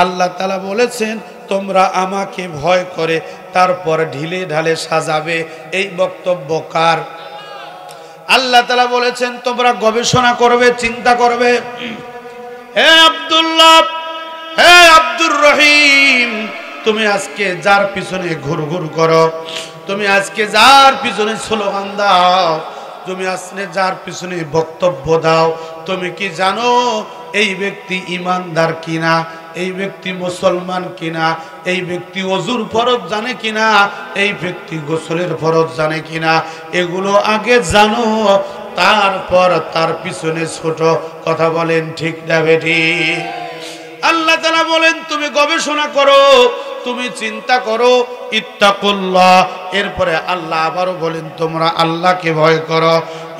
আল্লাহ তাআলা বলেছেন তোমরা আমাকে ভয় করে তারপর ঢিলে ঢালে সাজাবে। এই বক্তব্য কার? আল্লাহ তাআলা বলেছেন তোমরা গবেষণা করবে, চিন্তা করবে। হে আব্দুল্লাহ, হে আব্দুর রহিম, তুমি আজকে যার পিছনে ঘুরঘুর করো, তুমি আজকে যার পিছনে স্লোগান দাও, তুমি আজকে যার পিছনে বক্তব্য দাও, তুমি কি জানো এই ব্যক্তি ইমানদার কিনা, এই ব্যক্তি মুসলমান কিনা, এই ব্যক্তি ওযুর ফরজ জানে কিনা, এই ব্যক্তি গোসলের ফরজ জানে কিনা? এগুলো আগে জানো, তারপর তার পিছনে ছোট। কথা বলেন ঠিক না বেটি? আল্লাহ তাআলা বলেন তুমি গবেষণা করো, তুমি চিন্তা করো, ইত্তাকুল্লাহ। এরপরে আল্লাহ আবারও বলেন তোমরা আল্লাহকে ভয় করো,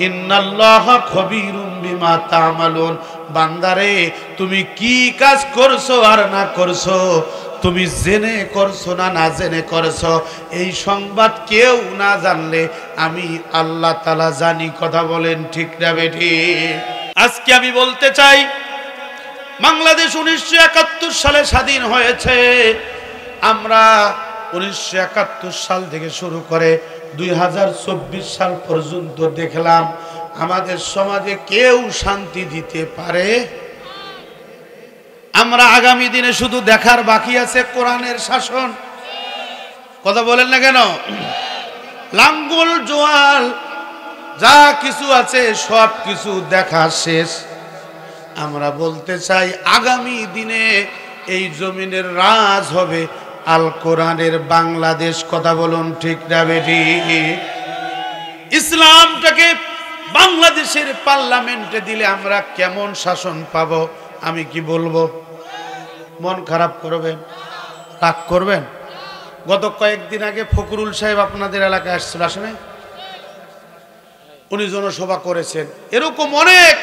ইন্নাল্লাহা খবীরুম বিমা তা'মালুন। বান্দারে তুমি কি কাজ করছো আর না করছো, তুমি জেনে করছো না না জেনে করছো, এই সংবাদ কেউ না জানলে আমি আল্লাহ তাআলা জানি। কথা বলেন ঠিক না বেঠিক? আজকে আমি বলতে চাই, বাংলাদেশ 1971 সালে স্বাধীন হয়েছে। আমরা 1971 সাল থেকে শুরু করে 2024 সাল পর্যন্ত দেখলাম আমাদের সমাজে কেউ শান্তি দিতে পারে। আমরা আগামী দিনে শুধু দেখার বাকি আছে কোরআনের শাসন। কথা বলেন না কেন? লাঙ্গল জোয়াল যা কিছু আছে সব কিছু দেখা শেষ। আমরা বলতে চাই আগামী দিনে এই জমিনের রাজ হবে আল কোরআনের বাংলাদেশ। কথা বলুন ঠিক না বেঠিক? ইসলামটাকে বাংলাদেশের পার্লামেন্টে দিলে আমরা কেমন শাসন পাবো আমি কি বলবো? মন খারাপ করবেন, রাগ করবেন? গত কয়েকদিন আগে ফখরুল সাহেব আপনাদের এলাকায় আসছিল, আসেন? উনি জনসভা করেছেন। এরকম অনেক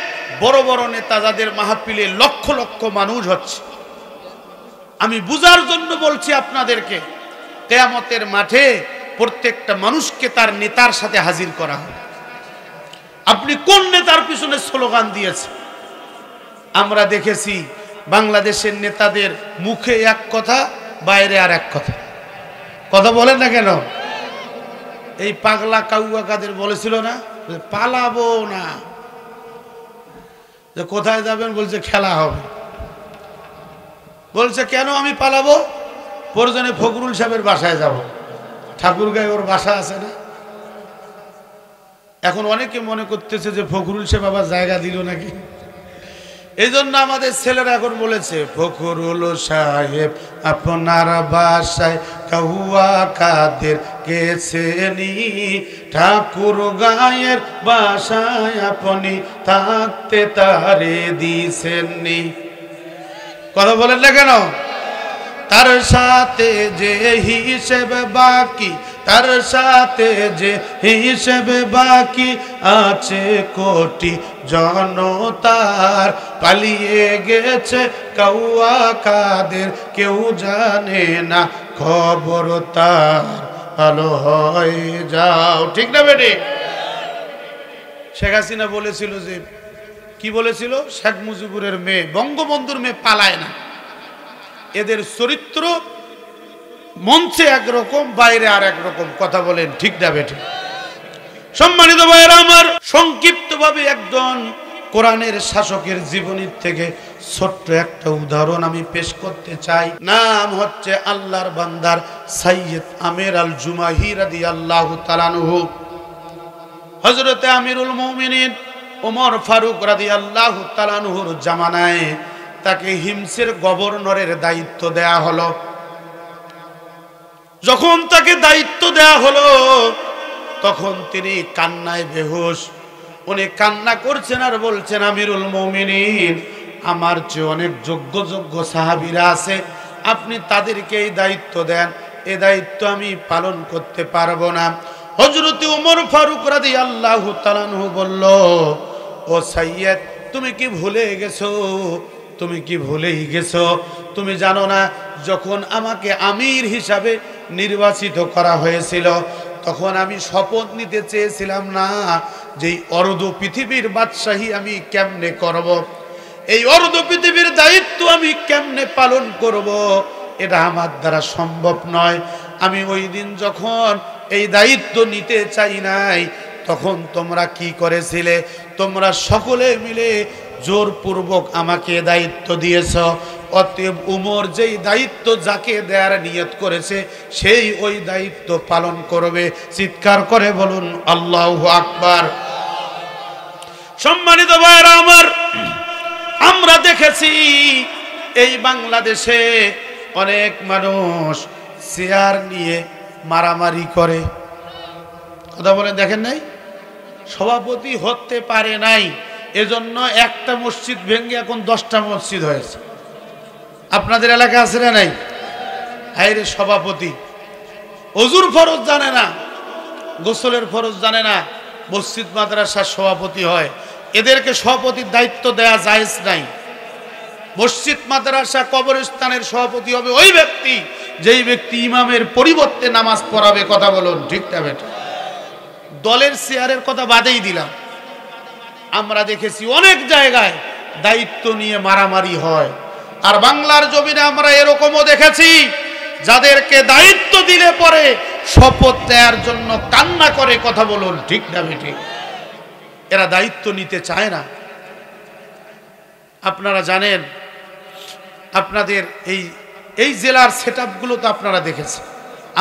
বড় বড় নেতা যাদের মাহফিলে লক্ষ লক্ষ মানুষ হচ্ছে। আমি বুঝার জন্য বলছি আপনাদেরকে, কিয়ামতের মাঠে প্রত্যেকটা মানুষকে তার নেতার সাথে হাজির করা হবে। আপনি কোন নেতার পিছনে স্লোগান দিয়েছেন? আমরা দেখেছি বাংলাদেশের নেতাদের মুখে এক কথা, বাইরে আর এক কথা। কথা বলেন না কেন? এই পাগলা কাউয়া কাদের বলেছিল না, পালাবো না। যে কোথায় যাবেন? বলছে খেলা হবে। বলছে কেন আমি পালাবো? প্রয়োজনে ফখরুল সাহেবের বাসায় যাব। ঠাকুরগাঁয়ে ওর বাসা আছে না? এখন অনেকে মনে করতেছে যে ফখরুল সাহেব আবার জায়গা দিল নাকি। এই জন্য আমাদের ছেলেরা এখন বলেছে ফখরুল সাহেব আপনার বাসায় কাউয়া কাদের গেছেনি, ঠাকুর গায়ের বাসায় আপনি থাকতে তারে দিছেননি। কথা বলেন না কেন? তার সাথে যে হিসেব বাকি, তার সাথে যে হিসেব বাকি আছে কোটি জনতার, পালিয়ে গেছে কাউয়া কাদের কেউ জানে না খবর তার, ভালো হয়ে যাও। ঠিক না বেটি? শেখ হাসিনা বলেছিল যে, কি বলেছিল? শেখ মুজিবুরের মেয়ে, বঙ্গবন্ধুর মেয়ে পালায় না। এদের চরিত্র মঞ্চে একরকম, বাইরে আর একরকম। কথা বলেন ঠিক না বেঠিক? সম্মানিত ভাইয়েরা আমার, সংক্ষিপ্তভাবে একজন কোরআনের শাসকের জীবনী থেকে ছোট্ট একটা উদাহরণ আমি পেশ করতে চাই। নাম হচ্ছে আল্লাহর বান্দার সাইয়্যিদ আমের আল জুমাহি রাদিয়াল্লাহু তাআলা আনহু। হযরতে আমিরুল মুমিনিন ওমর ফারুক রাদিয়াল্লাহু তাআলা আনহুর জামানায় তাকে হিমসের গভর্নরের দায়িত্ব দেয়া হলো। যখন তাকে দায়িত্ব দেয়া হলো তখন তিনি কান্নায় বেহুশ। উনি কান্না করছেন আর বলছেন, আমিরুল মুমিনিন, আমার চেয়ে অনেক যোগ্য যোগ্য সাহাবীরা আছে, আপনি তাদেরকে এই দায়িত্ব দেন, এই দায়িত্ব আমি পালন করতে পারবো না। হযরত ওমর ফারুক রাদিয়াল্লাহু তাআলা আনহু বলল, ও সাইয়্যিদ, তুমি কি ভুলে গেছো? তুমি কি ভুলেই গেছো? তুমি জানো না যখন আমাকে আমির হিসাবে নির্বাচিত করা হয়েছিল তখন আমি শপথ নিতে চেয়েছিলাম না যে অর্ধ পৃথিবীর বাদশাহী আমি কেমনে করব, এই অর্ধ পৃথিবীর দায়িত্ব আমি কেমনে পালন করব, এটা আমার দ্বারা সম্ভব নয়। আমি ওই দিন যখন এই দায়িত্ব নিতে চাই নাই তখন তোমরা কি করেছিলে? তোমরা সকলে মিলে জোরপূর্বক আমাকে দায়িত্ব দিয়েছ। অতএব উমর যেই দায়িত্ব যাকে দেয়ার নিয়ত করেছে সেই ওই দায়িত্ব পালন করবে। চিৎকার করে বলুন আল্লাহু আকবার। সম্মানিত ভাইরা আমার, আমরা দেখেছি এই বাংলাদেশে অনেক মানুষ চেয়ার নিয়ে মারামারি করে। কথা বলে দেখেন নাই? সভাপতি হতে পারে নাই, এজন্য একটা মসজিদ ভেঙে এখন 10টা মসজিদ হয়েছে। আপনাদের এলাকায় আছে না নাই? হায়রে সভাপতি ওযুর ফরজ জানে না, গোসলের ফরজ জানে না, মসজিদ মাদ্রাসার সভাপতি হয়। এদেরকে সভাপতির দায়িত্ব দেয়া জায়েজ নাই। মসজিদ মাদ্রাসা কবরস্থানের সভাপতি হবে ওই ব্যক্তি যেই ব্যক্তি ইমামের পরিবর্তে নামাজ পড়াবে। কথা বলুন ঠিক না বেটা? দলের চেয়ারের কথা বাদেই দিলাম, আমরা দেখেছি অনেক জায়গায় দায়িত্ব নিয়ে মারামারি হয়। আর বাংলার জমিনে আমরা এরকমও দেখেছি যাদেরকে দায়িত্ব দিলে পরে শপথ নেয়ার জন্য কান্না করে। কথা বলুন ঠিক না বেটি? এরা দায়িত্ব নিতে চায় না। আপনারা জানেন, আপনাদের এই জেলার সেটআপগুলো তো আপনারা দেখেছেন,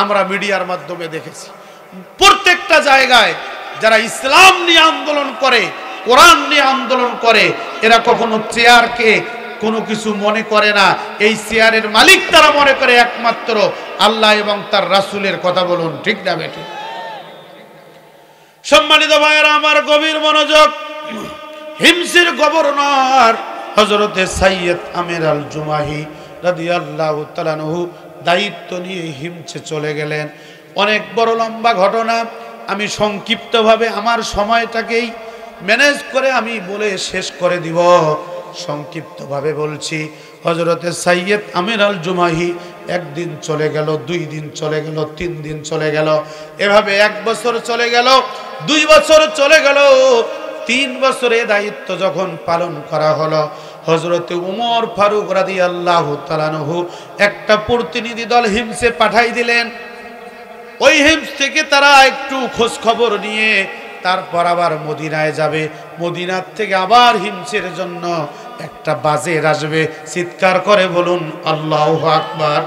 আমরা মিডিয়ার মাধ্যমে দেখেছি। প্রত্যেকটা জায়গায় যারা ইসলাম নিয়ে আন্দোলন করে, কোরআন নিয়ে আন্দোলন করে, এরা কখনো চেয়ারকে কোনো কিছু মনে করে না। এই চেয়ারের মালিক তারা মনে করে একমাত্র আল্লাহ এবং তার রাসূলের। কথা বলুন ঠিক না বেটি? সম্মানিত ভাইয়েরা আমার, গভীর মনোযোগ। হিমসের গভর্নর হযরতে সাইয়্যিদ আমির আল জুমাহি রাদিয়াল্লাহু তাআলা আনহু দায়িত্ব নিয়ে হিমসে চলে গেলেন। অনেক বড় লম্বা ঘটনা, আমি সংক্ষিপ্তভাবে আমার সময়টাকেই ম্যানেজ করে আমি বলে শেষ করে দিব। সংক্ষিপ্তভাবে বলছি, হযরতে সাইয়্যিদ আমির আল জুমাহি একদিন চলে গেল, 2 দিন চলে গেল, 3 দিন চলে গেল, এভাবে 1 বছর চলে গেল, 2 বছর চলে গেল। 3 বছরে দায়িত্ব যখন পালন করা হলো, হযরতে উমর ফারুক রাদিয়াল্লাহু তাআলা আনহু একটা প্রতিনিধি দল হিমসে পাঠাই দিলেন। ওই হিমস থেকে তারা একটু খোঁজ খবর নিয়ে তারপর আবার মদিনায় যাবে। মদিনার থেকে আবার হিমসের জন্য একটা বাজের আসবে। চিৎকার করে বলুন আল্লাহু আকবার।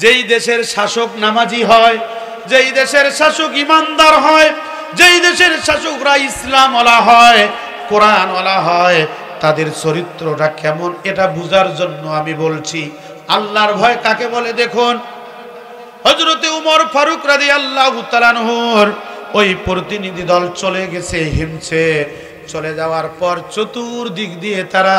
যেই দেশের শাসক নামাজি হয়, যেই দেশের শাসক ইমানদার হয়, যেই দেশের শাসকরা ইসলাম ওয়ালা হয়, কোরআন ওয়ালা হয়, তাদের চরিত্রটা কেমন এটা বুঝার জন্য আমি বলছি। আল্লাহর ভয় কাকে বলে দেখুন। হযরতে উমর ফারুক রাদিয়াল্লাহু তাআলা আনহুর ওই প্রতিনিধি দল চলে গেছে হিমসে। চলে যাওয়ার পর চতুর্দিক দিয়ে তারা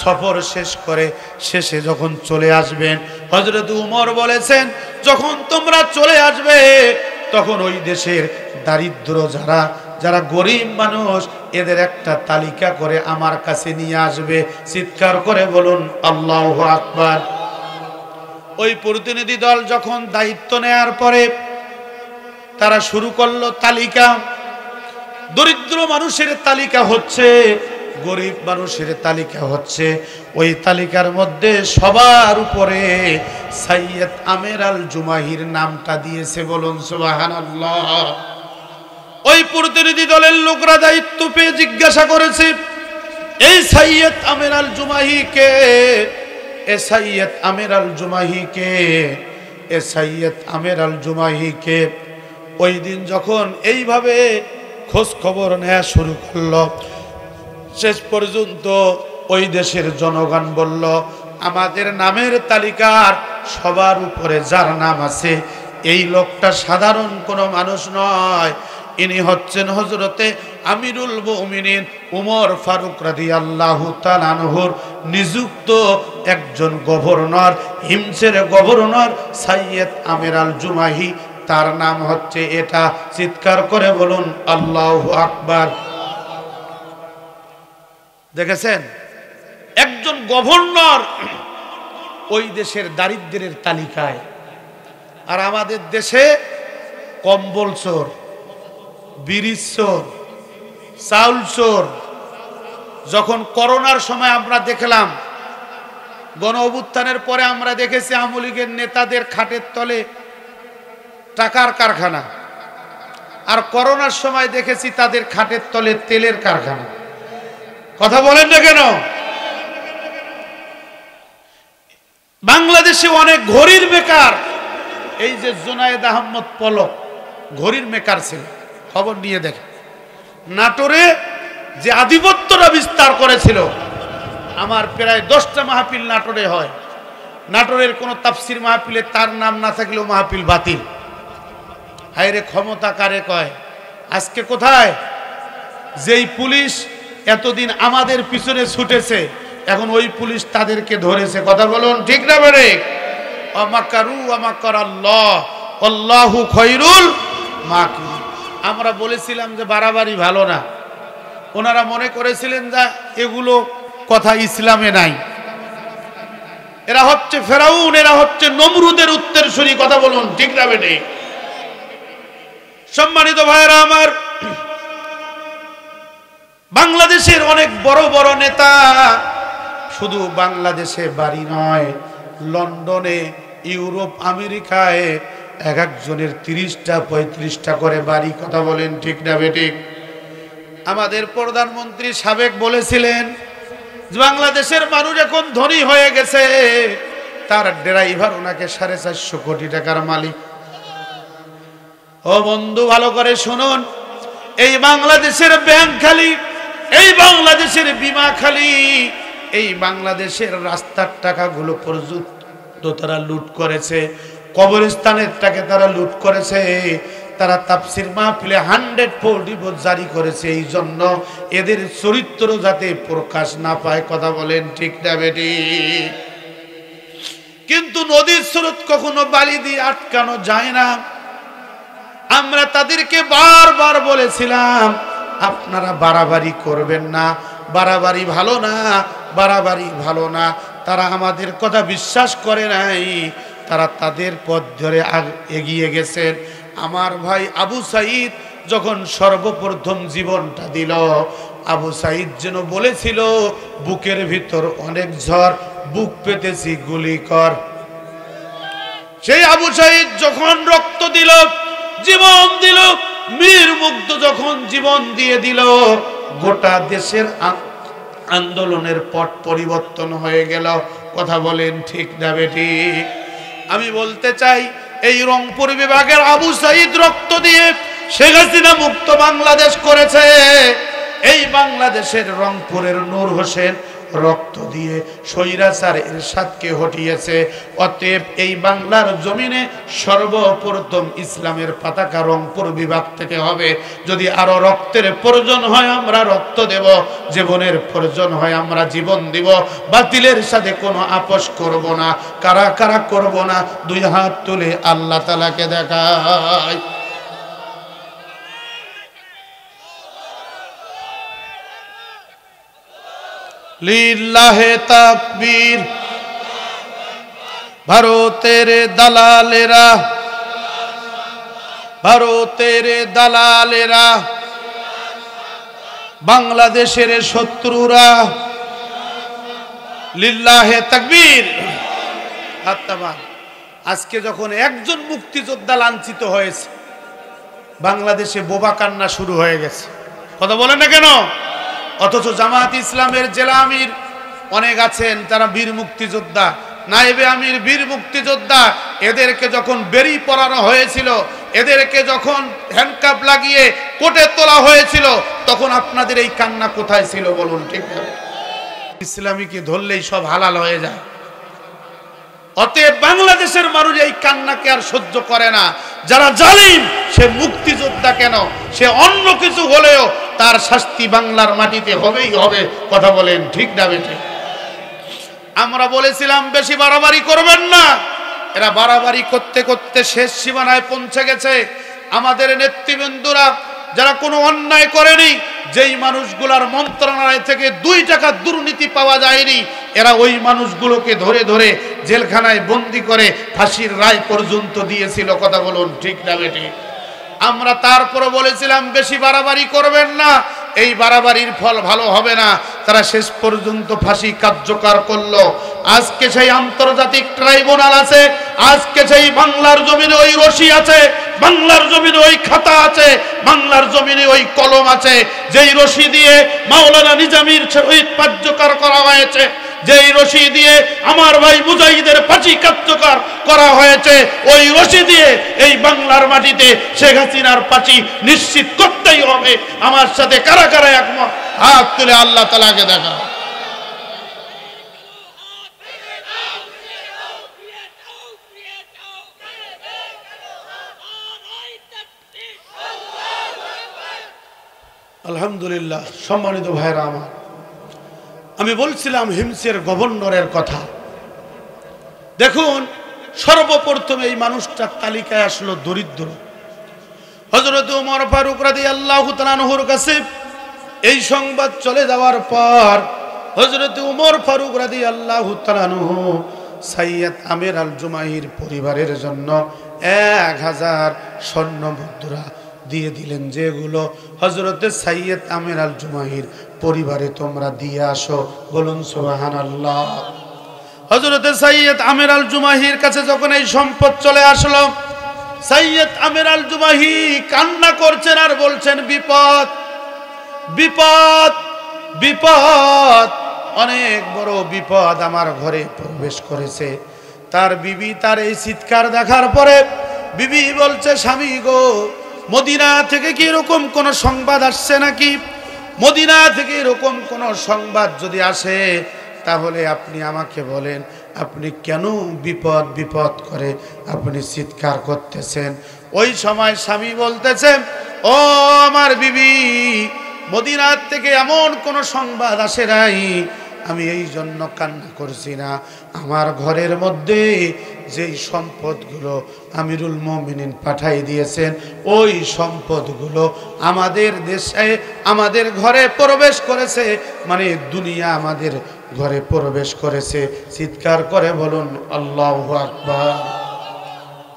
সফর শেষ করে শেষে যখন চলে আসবেন, হযরত উমর বলেছেন, যখন তোমরা চলে আসবে তখন ওই দেশের দারিদ্র যারা গরিব মানুষ, এদের একটা তালিকা করে আমার কাছে নিয়ে আসবে। চিৎকার করে বলুন আল্লাহু আকবার। ওই প্রতিনিধি দল যখন দায়িত্ব নেয়ার পরে তারা শুরু করলো তালিকা। দরিদ্র মানুষের তালিকা হচ্ছে, গরিব মানুষের তালিকা হচ্ছে। ওই তালিকার মধ্যে সবার উপরে সাইয়্যিদ আমির আল জুমাহির নামটা দিয়েছে। বলুন সুবহানাল্লাহ। ওই প্রতিনিধি দলের লোকরা দায়িত্ব পেয়ে জিজ্ঞাসা করেছে, এই সাইয়্যিদ আমির আল জুমাহি কে? এ সাইয়্যিদ আমির আল জুমাহি কে? এ সাইয়্যিদ আমির আল জুমাহি কে? ওই দিন যখন এইভাবে খোঁজ খবর নেওয়া শুরু করলো, শেষ পর্যন্ত ওই দেশের জনগণ বলল, আমাদের নামের তালিকার সবার উপরে যার নাম আছে এই লোকটা সাধারণ কোনো মানুষ নয়, ইনি হচ্ছেন হযরতে আমিরুল মুমিনিন উমর ফারুক রাদিয়াল্লাহু তাআলা আনহুর নিযুক্ত একজন গভর্নর, হিমসের গভর্নর সাইয়্যিদ আমির আল জুমাহি। তার নাম হচ্ছে এটা। চিৎকার করে বলুন আল্লাহু আকবার। দেখেছেন, একজন গভর্নর ওই দেশের দারিদ্রের তালিকায়। আর আমাদের দেশে কম্বল চোর, বিড়ি চোর, চাউল চোর। যখন করোনার সময় আমরা দেখলাম, গণ অভ্যুত্থানের পরে আমরা দেখেছি আওয়ামী লীগের নেতাদের খাটের তলে টাকার কারখানা, আর করোনার সময় দেখেছি তাদের খাটের তলে তেলের কারখানা। কথা বলেন না কেন? বাংলাদেশে অনেক ঘড়ির মেকার, এই যে জুনায়েদ আহমদ পলক ঘড়ির মেকার ছিল, খবর নিয়ে দেখে নাটোরে যে আধিপত্যটা বিস্তার করেছিল। আমার প্রায় 10টা মাহফিল নাটোরে হয়। নাটোরের কোন তাফসির মাহফিলে তার নাম না থাকলেও মাহফিল বাতিল। হায়রে ক্ষমতা কারে কয়? আজকে কোথায়? যেই পুলিশ এতদিন আমাদের পিছনে ছুটেছে, এখন ওই পুলিশ তাদেরকে ধরেছে। কথা বলুন ঠিক না বেরে? আমাকারু আমাকারাল্লাহ আল্লাহু খায়রুল মাকিরিন। আমরা বলেছিলাম যে বাড়াবাড়ি ভালো না, ওনারা মনে করেছিলেন যে এগুলো কথা ইসলামে নাই। এরা হচ্ছে ফেরাউন, এরা হচ্ছে নমরুদের উত্তরসূরি। কথা বলুন ঠিক না বেটে? সম্মানিত ভাইরা আমার, বাংলাদেশের অনেক বড় বড় নেতা, শুধু বাংলাদেশে বাড়ি নয়, লন্ডনে, ইউরোপ, আমেরিকায় এক একজনের 30টা 35টা করে বাড়ি। কথা বলেন ঠিক না বেঠিক? আমাদের প্রধানমন্ত্রী সাবেক বলেছিলেন বাংলাদেশের মানুষ এখন ধনী হয়ে গেছে, তার ড্রাইভার ওনাকে 450 কোটি টাকার মালিক। ও বন্ধু ভালো করে শুনুন, এই বাংলাদেশের ব্যাংক খালি, এই বাংলাদেশের বিমা খালি, এই বাংলাদেশের রাস্তার টাকাগুলো পর্যন্ত তারা লুট করেছে, কবরস্থানের টাকা তারা লুট করেছে। তারা তাফসীর মাহফিলে 140 জারি করেছে এই জন্য এদের চরিত্র যাতে প্রকাশ না পায়। কথা বলেন ঠিক না বেটি? কিন্তু নদীর স্রোত কখনো বালি দিয়ে আটকানো যায় না। আমরা তাদেরকে বারবার বলেছিলাম আপনারা বাড়াবাড়ি করবেন না, বাড়াবাড়ি ভালো না, বাড়াবাড়ি ভালো না। তারা আমাদের কথা বিশ্বাস করে নাই, তারা তাদের পথ ধরে এগিয়ে গেছেন। আমার ভাই আবু সাঈদ যখন সর্বপ্রথম জীবনটা দিল, আবু সাঈদ যেন বলেছিল বুকের ভিতর অনেক ঝড়, বুক পেতেছি গুলি কর। সেই আবু সাঈদ যখন রক্ত দিল, জীবন দিল, মীর মুগ্ধ যখন জীবন দিয়ে দিল, গোটা দেশের আন্দোলনের পট পরিবর্তন হয়ে গেল। কথা বলেন ঠিক না বেটি? আমি বলতে চাই এই রংপুর বিভাগের আবু সাঈদ রক্ত দিয়ে শেখ হাসিনা মুক্ত বাংলাদেশ করেছে। এই বাংলাদেশের রংপুরের নূর হোসেন রক্ত দিয়ে স্বৈরাচার এরশাদকে হটিয়েছে। অতএব এই বাংলার জমিনে সর্বপ্রথম ইসলামের পতাকা রংপুর বিভাগ থেকে হবে। যদি আরো রক্তের প্রয়োজন হয় আমরা রক্ত দেব, জীবনের প্রয়োজন হয় আমরা জীবন দিব। বাতিলের সাথে কোনো আপোষ করব না। কারা কারা করব না? 2 হাত তুলে আল্লাহ তাআলাকে দেখায়। লিল্লাহে তাকবীর। ভারতের দালালেরা, ভারতের দালালেরা, বাংলাদেশের শত্রুরা, লিল্লাহে তাকবীর। আজকে যখন একজন মুক্তিযোদ্ধা লাঞ্ছিত হয়েছে, বাংলাদেশে বোবা কান্না শুরু হয়ে গেছে। কথা বলেন না কেন? অথচ জামাত ইসলামের জেলা আমির অনেক আছেন, তারা বীর মুক্তিযোদ্ধা, নায়েবে আমির বীর মুক্তিযোদ্ধা। এদেরকে যখন বেরি পরানো হয়েছিল, এদেরকে যখন হ্যান্ডকাপ লাগিয়ে কোর্টে তোলা হয়েছিল, তখন আপনাদের এই কান্না কোথায় ছিল বলুন? ঠিক না? ইসলামীকে ধরলেই সব হালাল হয়ে যায়। অতএব বাংলাদেশের মানুষ এই কান্নাকে আর সহ্য করে না। যারা জালিম, সে মুক্তিযোদ্ধা কেন, সে অন্য কিছু হলেও তার শাস্তি বাংলার মাটিতে হবেই হবে। কথা বলেন ঠিক না বেঠে? আমরা বলেছিলাম বেশি বাড়াবাড়ি করবেন না। এরা বাড়াবাড়ি করতে করতে শেষ সীমানায় পৌঁছে গেছে। আমাদের নেতৃবৃন্দরা যারা কোনো অন্যায় করেনি, যেই মানুষগুলার মন্ত্রণালয় থেকে 2 টাকা দুর্নীতি পাওয়া যায়নি, এরা ওই মানুষগুলোকে ধরে ধরে জেলখানায় বন্দি করে ফাঁসির রায় পর্যন্ত দিয়েছিল। কথা বলুন ঠিক না বেটি? আমরা তারপরে বলেছিলাম বেশি বাড়াবাড়ি করবেন না, এই বাড়াবাড়ির ফল ভালো হবে না। তারা শেষ পর্যন্ত ফাঁসি কার্যকর করলো। আজকে সেই আন্তর্জাতিক ট্রাইব্যুনাল আছে, আজকে সেই বাংলার জমিনে ওই রশি আছে, বাংলার জমিনে ওই খাতা আছে, বাংলার জমিনে ওই কলম আছে, যেই রশি দিয়ে মাওলানা নিজামীর শহীদ কার্যকর করা হয়েছে, যেই রশি দিয়ে আমার ভাই মুজাহিদের ফাঁসি কার্যকর করা হয়েছে, ওই রশি দিয়ে এই বাংলার মাটিতে শেখ হাসিনার ফাঁসি নিশ্চিত করতেই হবে। আমার সাথে কারা কারা একমত? হাত তুলে আল্লাহ তাআলাকে দেখা। আলহামদুলিল্লাহ। সম্মানিত ভাইরা আমার, আমি আমি বলছিলাম হিমসের গভর্নরের কথা। দেখুন, সর্বপ্রথম এই মানুষটার তালিকায় আসলো দরিদ্র। হযরত ওমর ফারুক রাদিয়াল্লাহু তাআলা আনহুর কাছে এই সংবাদ চলে যাওয়ার পর হযরত ওমর ফারুক রাদিয়াল্লাহু তাআলা আনহু সাইয়্যিদ আমির আল জুমাহির পরিবারের জন্য 1000 স্বর্ণ মুদ্রা দিয়ে দিলেন, যেগুলো হযরতে সাইয়্যিদ আমির আল জুমাহির পরিবারে তোমরা দিয়ে আসো। বলুন সুবহানাল্লাহ। হযরতে সাইয়্যিদ আমির আল জুমাহির কাছে যখন এই সম্পদ চলে আসলো, সাইয়্যিদ আমির আল জুমাহি কান্না করছেন আর বলছেন, বিপদ বিপদ বিপদ, অনেক বড় বিপদ আমার ঘরে প্রবেশ করেছে। তার বিবি তার এই চিৎকার দেখার পরে বিবি বলছে, স্বামী গো, মদিনা থেকে কি এরকম কোন সংবাদ আসছে নাকি? মদিনা থেকে এরকম কোন সংবাদ যদি আসে তাহলে আপনি আমাকে বলেন, আপনি কেন বিপদ বিপদ করে আপনি চিৎকার করতেছেন? ওই সময় স্বামী বলতেছেন, ও আমার বিবি, মদিনার থেকে এমন কোন সংবাদ আসে নাই, আমি এই জন্য কান্না করছি না। আমার ঘরের মধ্যে যেই সম্পদগুলো আমিরুল মুমিনিন পাঠাই দিয়েছেন, ওই সম্পদগুলো আমাদের দেশে আমাদের ঘরে প্রবেশ করেছে, মানে দুনিয়া আমাদের ঘরে প্রবেশ করেছে। চিৎকার করে বলুন আল্লাহু আকবার।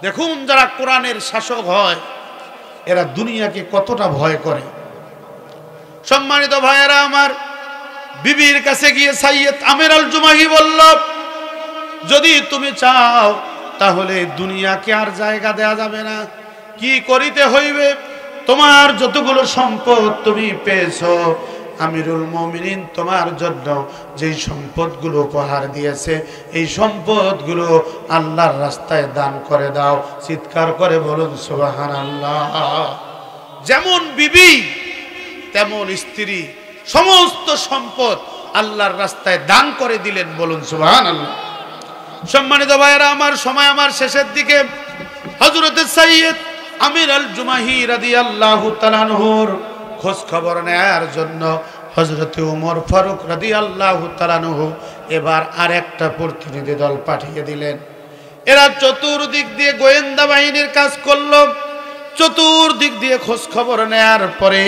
দেখুন, যারা কোরআনের শাসক হয় এরা দুনিয়াকে কতটা ভয় করে। সম্মানিত ভাইয়েরা আমার, বিবির কাছে গিয়ে সাইয়্যিদ আমির আল জুমাহি বলল, যদি তুমি চাও তাহলে দুনিয়াকে আর জায়গা দেয়া যাবে না। কি করিতে হইবে? তোমার যতগুলো সম্পদ তুমি পেয়েছো, আমিরুল মুমিনিন তোমার জন্য যেই সম্পদগুলো উপহার দিয়েছে, এই সম্পদগুলো আল্লাহর রাস্তায় দান করে দাও। চিৎকার করে বলুন সুবহানাল্লাহ। যেমন বিবি তেমন স্ত্রী সমস্ত সম্পদ আল্লাহর রাস্তায় দান করে দিলেন। বলুন সুবহানাল্লাহ। সম্মানিত ভাইয়েরা আমার, সময় আমার শেষের দিকে। হযরতে সাইয়্যিদ আমির আল জুমাহি রাদিয়াল্লাহু তাআলা আনহুর খোঁজ খবর নেয়ার জন্য হযরতে ওমর ফারুক রাদিয়াল্লাহু তাআলা আনহু এবার আরেকটা প্রতিনিধি দল পাঠিয়ে দিলেন। এরা চতুর্দিক দিয়ে গোয়েন্দা বাহিনীর কাজ করলো। চতুর্দিক দিয়ে খোঁজ খবর নেয়ার পরে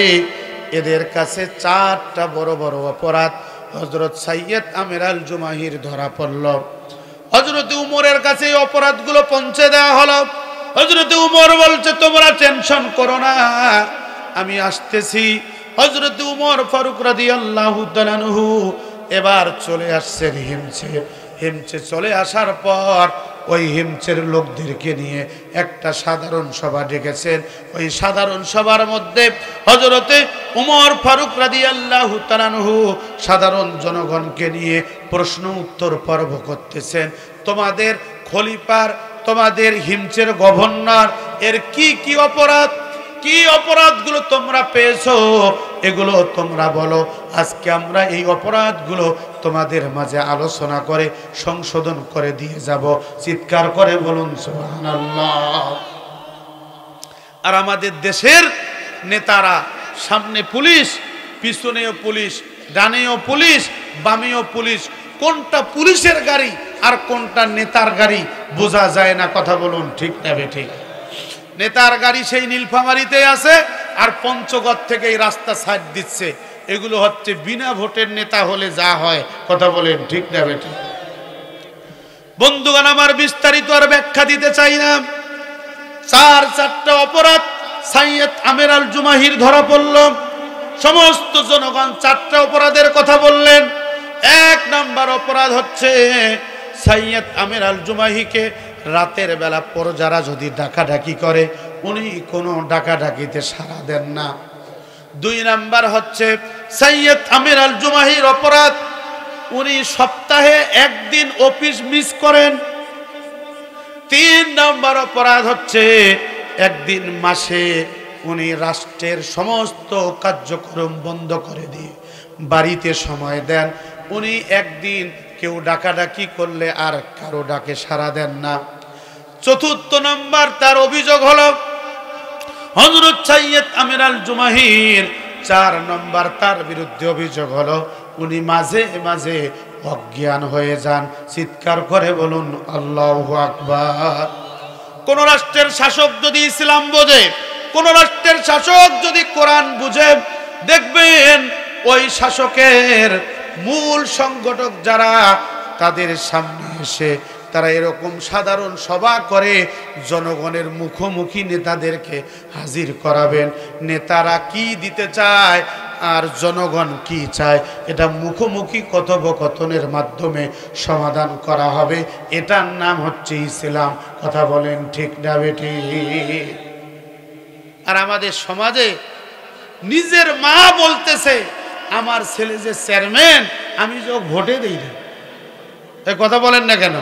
এদের কাছে 4টা বড় বড় অপরাধ হযরত সাইয়্যিদ আমির আল জুমাহির ধরা পড়ল। হযরতে উমরের কাছে এই অপরাধগুলো পৌঁছে দেওয়া হলো। হযরতে উমর বলছে, তোমরা টেনশন করো না, আমি আসতেছি। হযরতে উমর ফারুক রাদিয়াল্লাহু তাআলা আনহু এবার চলে আসছেন হিমসে। হিমসে চলে আসার পর ওই হিমসের লোকদেরকে নিয়ে একটা সাধারণ সভা ডেকেছেন। ওই সাধারণ সভার মধ্যে হযরতে উমর ফারুক রাদিয়াল্লাহু তাআলা আনহু সাধারণ জনগণকে নিয়ে প্রশ্ন উত্তর পর্ব করতেছেন। তোমাদের খলিফার, তোমাদের হিমসের গভর্নর এর কি কি অপরাধ, কি অপরাধগুলো তোমরা পেয়েছো, এগুলো তোমরা বলো। আজকে আমরা এই অপরাধগুলো তোমাদের মাঝে আলোচনা করে সংশোধন করে দিয়ে যাব। চিৎকার করে বলুন সুবহানাল্লাহ। আর আমাদের দেশের নেতারা সামনে পুলিশ, পিছনেও পুলিশ, ডানেও পুলিশ, বামেও পুলিশ, কোনটা পুলিশের গাড়ি আর কোনটা নেতার গাড়ি বোঝা যায় না। কথা বলুন ঠিক না বেঠিক? নেতার গাড়ি সেই নীলফামারীতে আছে আর পঞ্চগড় থেকে এই রাস্তা সাইড দিচ্ছে। এগুলো হচ্ছে বিনা ভোটের নেতা হলে যা হয়। কথা বলেন ঠিক না বেঠিক? বন্ধুগণ আমার, বিস্তারিত আর ব্যাখ্যা দিতে চাই না। 4টা অপরাধ সাইয়্যিদ আমির আল জুমাহির ধরা পড়ল। সমস্ত জনগণ 4টা অপরাধের কথা বললেন। 1 নাম্বার অপরাধ হচ্ছে সাইয়্যিদ আমির আল জুমাহিকে রাতের বেলা প্রজারা যদি ডাকাডাকি করে, উনি কোনো ডাকাডাকিতে সাড়া দেন না। 2 নাম্বার হচ্ছে সাইয়্যিদ আমির আল জুমাহির অপরাধ, উনি সপ্তাহে 1 দিন অফিস মিস করেন। 3 নাম্বার অপরাধ হচ্ছে 1 দিন মাসে উনি রাষ্ট্রের সমস্ত কার্যক্রম বন্ধ করে দিয়ে বাড়িতে সময় দেন। উনি 1 দিন কেউ ডাকাডাকি করলে আর কারো ডাকে সাড়া দেন না। 4 নাম্বার তার অভিযোগ হলো হযরত সাইয়্যিদ আমির আল জুমাহির 4 নাম্বার তার বিরুদ্ধে অভিযোগ হলো উনি মাঝে মাঝে অজ্ঞান হয়ে যান। চিৎকার করে বলুন আল্লাহু আকবার। কোন রাষ্ট্রের শাসক যদি ইসলাম বোঝে, কোন রাষ্ট্রের শাসক যদি কোরআন বুঝে, দেখবেন ওই শাসকের মূল সংগঠক যারা, তাদের সামনে এসে তারা এরকম সাধারণ সভা করে জনগণের মুখোমুখি নেতাদেরকে হাজির করাবেন। নেতারা কি দিতে চায় আর জনগণ কি চায়, এটা মুখোমুখি কথোপকথনের মাধ্যমে সমাধান করা হবে। এটার নাম হচ্ছে ইসলাম। কথা বলেন ঠিক না বেটি? আর আমাদের সমাজে নিজের মা বলতেছে আমার ছেলে যে চেয়ারম্যান, আমি যে ভোটে দেই না। এই কথা বলেন না কেন?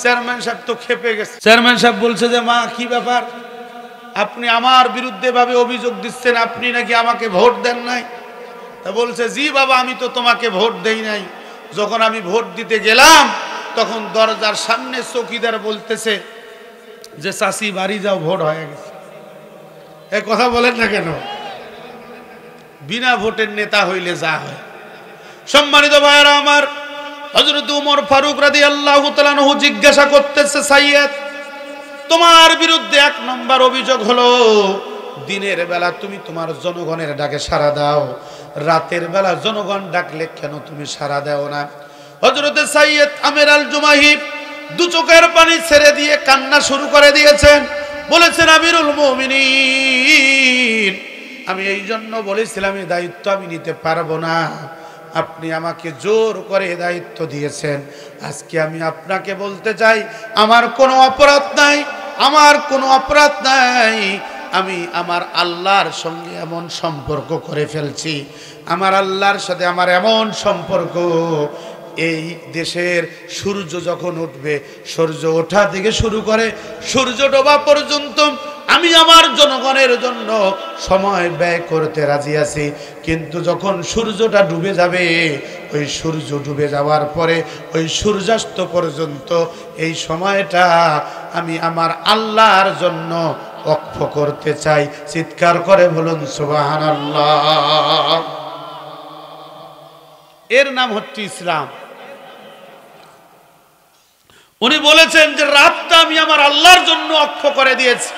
চেয়ারম্যান সাহেব তো খেপে গেছে। চেয়ারম্যান সাহেব বলছে যে মা কি ব্যাপার, আপনি আমার বিরুদ্ধে ভাবে অভিযোগ দিচ্ছেন, আপনি নাকি আমাকে ভোট দেন নাই। তা বলছে জি বাবা, আমি তো তোমাকে ভোট দেই নাই। যখন আমি ভোট দিতে গেলাম তখন দরজার সামনে চৌকিদার বলতেছে যে চাচি বাড়ি যাও, ভোট হয়ে গেছে। এ কথা বলেন না কেন? বিনা ভোটের নেতা হইলে যা হয়। সম্মানিত ভাইরা আমার, হযরত ওমর ফারুক রাদিয়াল্লাহু তাআলা আনহু জিজ্ঞাসা করতেছে, সাইয়্যেদ তোমার বিরুদ্ধে এক নম্বর অভিযোগ হলো দিনের বেলা তুমি তোমার জনগণের ডাকে সাড়া দাও, রাতের বেলা জনগণ ডাকলে কেন তুমি সাড়া দাও না? হযরত সাইয়্যেদ আমির আল জুমাহি দু চোখের পানি ছেড়ে দিয়ে কান্না শুরু করে দিয়েছেন। বলেছেন আমিরুল মুমিনিন, আমি এই জন্য বলেছিলাম এই দায়িত্ব আমি নিতে পারবো না, আপনি আমাকে জোর করে দায়িত্ব দিয়েছেন। আজকে আমি আপনাকে বলতে চাই আমার কোনো অপরাধ নাই, আমার কোনো অপরাধ নাই। আমি আমার আল্লাহর সঙ্গে এমন সম্পর্ক করে ফেলছি, আমার আল্লাহর সাথে আমার এমন সম্পর্ক, এই দেশের সূর্য যখন উঠবে, সূর্য ওঠা থেকে শুরু করে সূর্য ডোবা পর্যন্ত আমি আমার জনগণের জন্য সময় ব্যয় করতে রাজি আছি। কিন্তু যখন সূর্যটা ডুবে যাবে, ওই সূর্য ডুবে যাওয়ার পরে ওই সূর্যাস্ত পর্যন্ত এই সময়টা আমি আমার আল্লাহর জন্য ওয়াকফ করতে চাই। চিৎকার করে বলুন সুবহানাল্লাহ। এর নাম হচ্ছে ইসলাম। উনি বলেছেন যে রাতটা আমি আমার আল্লাহর জন্য ওয়াকফ করে দিয়েছি,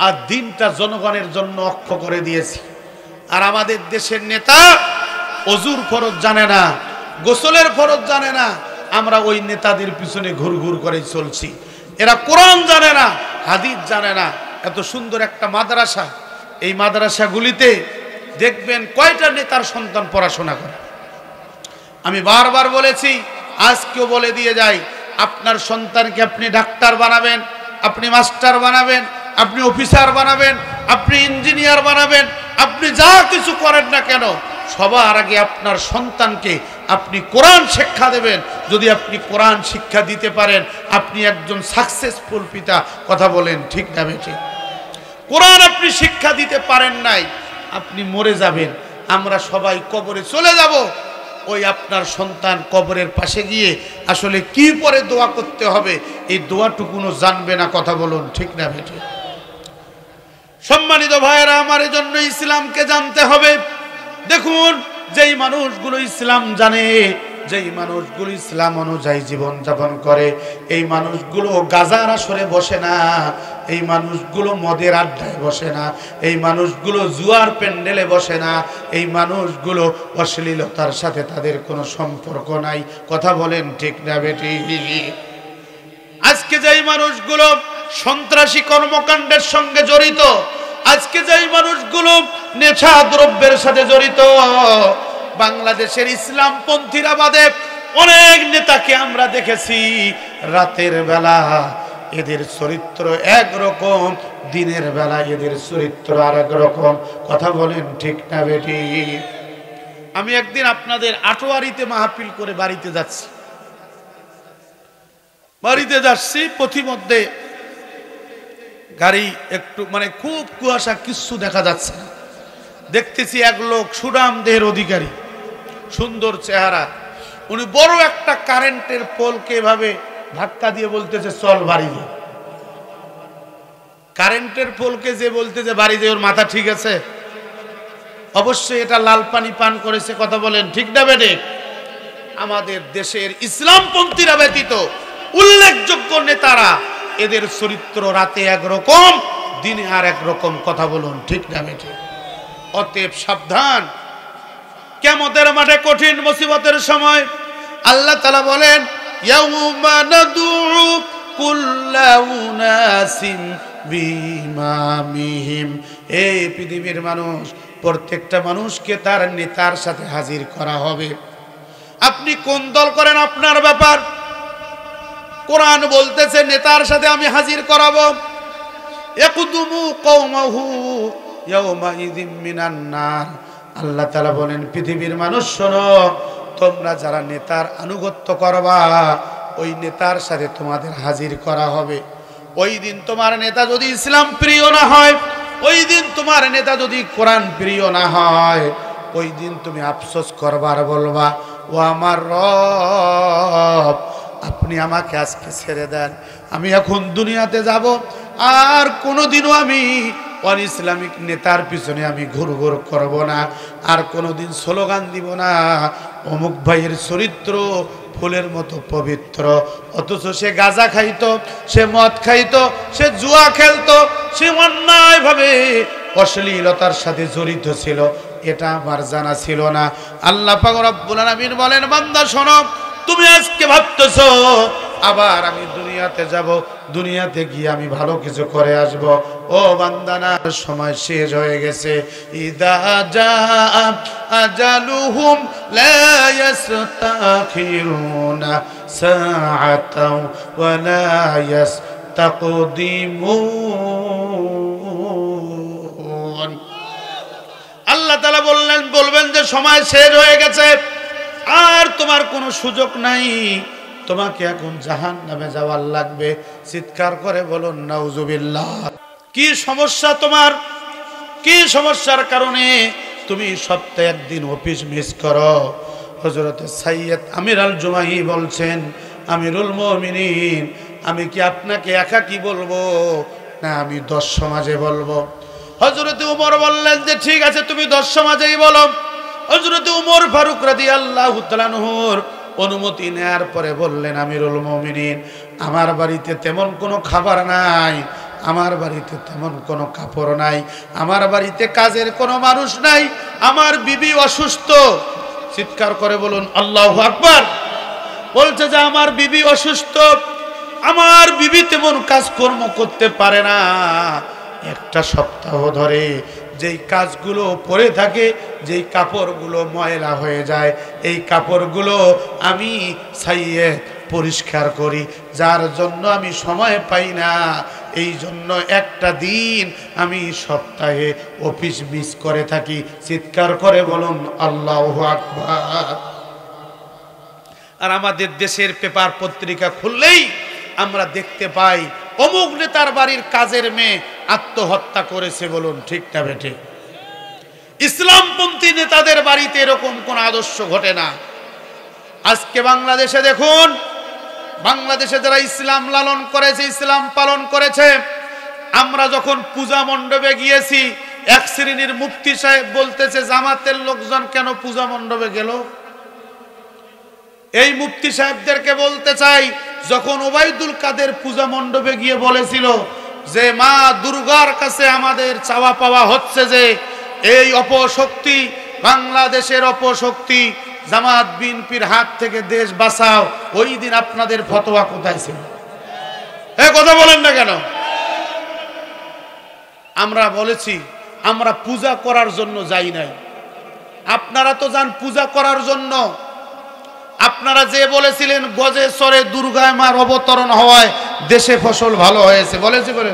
আর দিনটা জনগণের জন্য ওয়াকফ করে দিয়েছি। আর আমাদের দেশের নেতা ওযুর ফরজ জানে না, গোসলের ফরজ জানে না, আমরা ওই নেতাদের পিছনে ঘুরঘুর করে চলছি। এরা কোরআন জানে না, হাদিস জানে না। এত সুন্দর একটা মাদ্রাসা, এই মাদ্রাসাগুলিতে দেখবেন কয়টা নেতার সন্তান পড়াশোনা করে। আমি বারবার বলেছি, আজকেও বলে দিয়ে যাই, আপনার সন্তানকে আপনি ডাক্তার বানাবেন, আপনি মাস্টার বানাবেন, আপনি অফিসার বানাবেন, আপনি ইঞ্জিনিয়ার বানাবেন, আপনি যা কিছু করেন না কেন, সবার আগে আপনার সন্তানকে আপনি কোরআন শিক্ষা দেবেন। যদি আপনি কোরআন শিক্ষা দিতে পারেন, আপনি একজন সাকসেসফুল পিতা। কথা বলেন ঠিক না বেঠিক? কোরআন আপনি শিক্ষা দিতে পারেন নাই, আপনি মরে যাবেন, আমরা সবাই কবরে চলে যাব। ওই আপনার সন্তান কবরের পাশে গিয়ে আসলে কি পরে দোয়া করতে হবে, এই দোয়াটুকুনো জানবে না। কথা বলুন ঠিক না বেঠিক? সম্মানিত ভাইয়েরা আমার, এই জন্য ইসলামকে জানতে হবে। দেখুন, যেই মানুষগুলো ইসলাম জানে, যেই মানুষগুলো ইসলাম অনুযায়ী জীবন যাপন করে, এই মানুষগুলো গাজার আসরে বসে না, এই মানুষগুলো মদের আড্ডায় বসে না, এই মানুষগুলো জুয়ার প্যান্ডেলে বসে না, এই মানুষগুলো অশ্লীলতার সাথে তাদের কোনো সম্পর্ক নাই। কথা বলেন ঠিক না বেটি? আজকে যেই মানুষগুলো সন্ত্রাসী কর্মকাণ্ডের সঙ্গে জড়িত, আজকে যেই মানুষগুলো নেশা দ্রব্যের সাথে জড়িত, বাংলাদেশের ইসলামপন্থীরা বাদে অনেক নেতাকে আমরা দেখেছি রাতের বেলা এদের চরিত্র একরকম, দিনের বেলা এদের চরিত্র আর এক রকম। কথা বলেন ঠিক না বেটি? আমি একদিন আপনাদের আটোয়ারিতে মাহফিল করে বাড়িতে যাচ্ছি, পথিমধ্যে গাড়ি একটু খুব কুয়াশা, কিচ্ছু দেখা যাচ্ছে না। দেখতেছি এক লোক, সুনাম দেহের অধিকারী, সুন্দর চেহারা, উনি বড় একটা কারেন্টের পোলকে এভাবে ধাক্কা দিয়ে বলতেছে চল বাড়ি যা। কারেন্টের পোলকে যে বলতেছে বাড়ি যা, ওর মাথা ঠিক আছে? অবশ্যই এটা লাল পানি পান করেছে। কথা বলেন ঠিক না বেঠিক? আমাদের দেশের ইসলামপন্থীরা ব্যতীত উল্লেখযোগ্য নেতারা, এদের চরিত্র রাতে একরকম, দিনে আর একরকম। কথা বলুন ঠিক না বেঠিক? অতএব সাবধান, কিয়ামতের মাঠে কঠিন মুসিবতের সময় আল্লাহ তাআলা বলেন, ইয়াউমা নাদউ কুল্লা উনাসিন বিইমামিহিম। এই পৃথিবীর মানুষ, প্রত্যেকটা মানুষকে তার নেতার সাথে হাজির করা হবে। আপনি কোন দল করেন আপনার ব্যাপার, কোরআন বলতেছে নেতার সাথে আমি হাজির করাবো। ইয়াকুদুমু কওমাহু ইয়াউমাইযিম মিনান নার। আল্লাহ তাআলা বলেন, পৃথিবীর মানুষ শোনো, তোমরা যারা নেতার আনুগত্য করবা, ওই নেতার সাথে তোমাদের হাজির করা হবে। ওই দিন তোমার নেতা যদি ইসলাম প্রিয় না হয়, ওই দিন তোমার নেতা যদি কোরআন প্রিয় না হয়, ওই দিন তুমি আফসোস করবার বলবা, ও আমার রব, আপনি আমাকে আজকে ছেড়ে দেন, আমি এখন দুনিয়াতে যাব, আর কোনোদিনও আমি অন ইসলামিক নেতার পিছনে আমি ঘুরঘুর করব না, আর কোনোদিন স্লোগান দিব না অমুক ভাইয়ের চরিত্র ফুলের মতো পবিত্র, অথচ সে গাঁজা খাইতো, সে মদ খাইতো, সে জুয়া খেলতো, সে অন্যায়ভাবে অশ্লীলতার সাথে জড়িত ছিল, এটা আমার জানা ছিল না। আল্লাহ পাক রব্বুল আলামিন বলেন, বান্দা শোনো, তুমি আজকে ভাবতেছো আবার আমি দুনিয়াতে যাব, দুনিয়াতে গিয়ে আমি ভালো কিছু করে আসব। ও বান্দা না, সময় শেষ হয়ে গেছে। ইদা জা আজালুহুম লা ইস্তাখিরুনা সাআতাও ওয়া লা ইস্তাকদিমুন। আল্লাহ তাআলা বলবেন যে সময় শেষ হয়ে গেছে, আর তোমার কোনো সুযোগ নাই, তোমাকে এখন জাহান্নামে যাওয়ার লাগবে। চিৎকার করে বলুন নাউজুবিল্লাহ। কি সমস্যা তোমার? কি সমস্যার কারণে তুমি সপ্তাহে একদিন অফিস মিস করো? হযরত সৈয়দ আমির আল জুমাহি বলছেন, আমিরুল মুমিনিন, আমি কি আপনাকে একা কি বলবো, না আমি 10 সমাজে বলবো? হযরত উমর বললেন যে ঠিক আছে, তুমি 10 সমাজেই বলো। হযরত উমর ফারুক রাদিয়াল্লাহু তাআলা আনহুর অনুমতি নেয়ার পরে বললেন, আমিরুল মুমিনিন, আমার বাড়িতে তেমন কোনো খাবার নাই, আমার বাড়িতে তেমন কোনো কাপড় নাই, আমার বাড়িতে কাজের কোনো মানুষ নাই, আমার বিবি অসুস্থ। চিৎকার করে বলুন আল্লাহু আকবার। বলছে যে আমার বিবি অসুস্থ, আমার বিবি তেমন কাজকর্ম করতে পারে না, একটা সপ্তাহ ধরে যেই কাজগুলো পরে থাকে, যেই কাপড়গুলো ময়লা হয়ে যায়, এই কাপড়গুলো আমি ছাইয়ে পরিষ্কার করি, যার জন্য আমি সময় পাই না, এই জন্য একটা দিন আমি সপ্তাহে অফিস মিস করে থাকি। চিৎকার করে বলুন আল্লাহু আকবার। আর আমাদের দেশের পেপার পত্রিকা খুললেই আমরা দেখতে পাই অমুক নেতার বাড়ির কাজের মেয়ে আত্মহত্যা করেছে। বলুন ঠিক না বেঠিক? ইসলামপন্থী নেতাদের বাড়িতে এরকম কোন আদর্শ ঘটে না। আজকে বাংলাদেশে দেখুন, বাংলাদেশে যারা ইসলাম লালন করেছে, ইসলাম পালন করেছে, আমরা যখন পূজা মণ্ডপে গিয়েছি, এক শ্রেণীর মুফতি সাহেব বলতেছে জামাতের লোকজন কেন পূজা মণ্ডপে গেল? এই মুফতি সাহেবদেরকে বলতে চাই, যখন ওবায়দুল কাদের পূজা মণ্ডপে গিয়ে বলেছিল যে মা দুর্গার কাছে আমাদের চাওয়া পাওয়া হচ্ছে যে এই অপশক্তি, বাংলাদেশের অপশক্তি জামাত বিএনপির হাত থেকে দেশ বাঁচাও, ওই দিন আপনাদের ফতোয়া কোথায় ছিল? এই কথা বলেন না কেন? আমরা বলেছি আমরা পূজা করার জন্য যাই নাই, আপনারা তো যান পূজা করার জন্য। আপনারা যে বলেছিলেন গজে সরে দুর্গায় মার অবতরণ হওয়ায় দেশে ফসল ভালো হয়েছে, বলেছি বলে?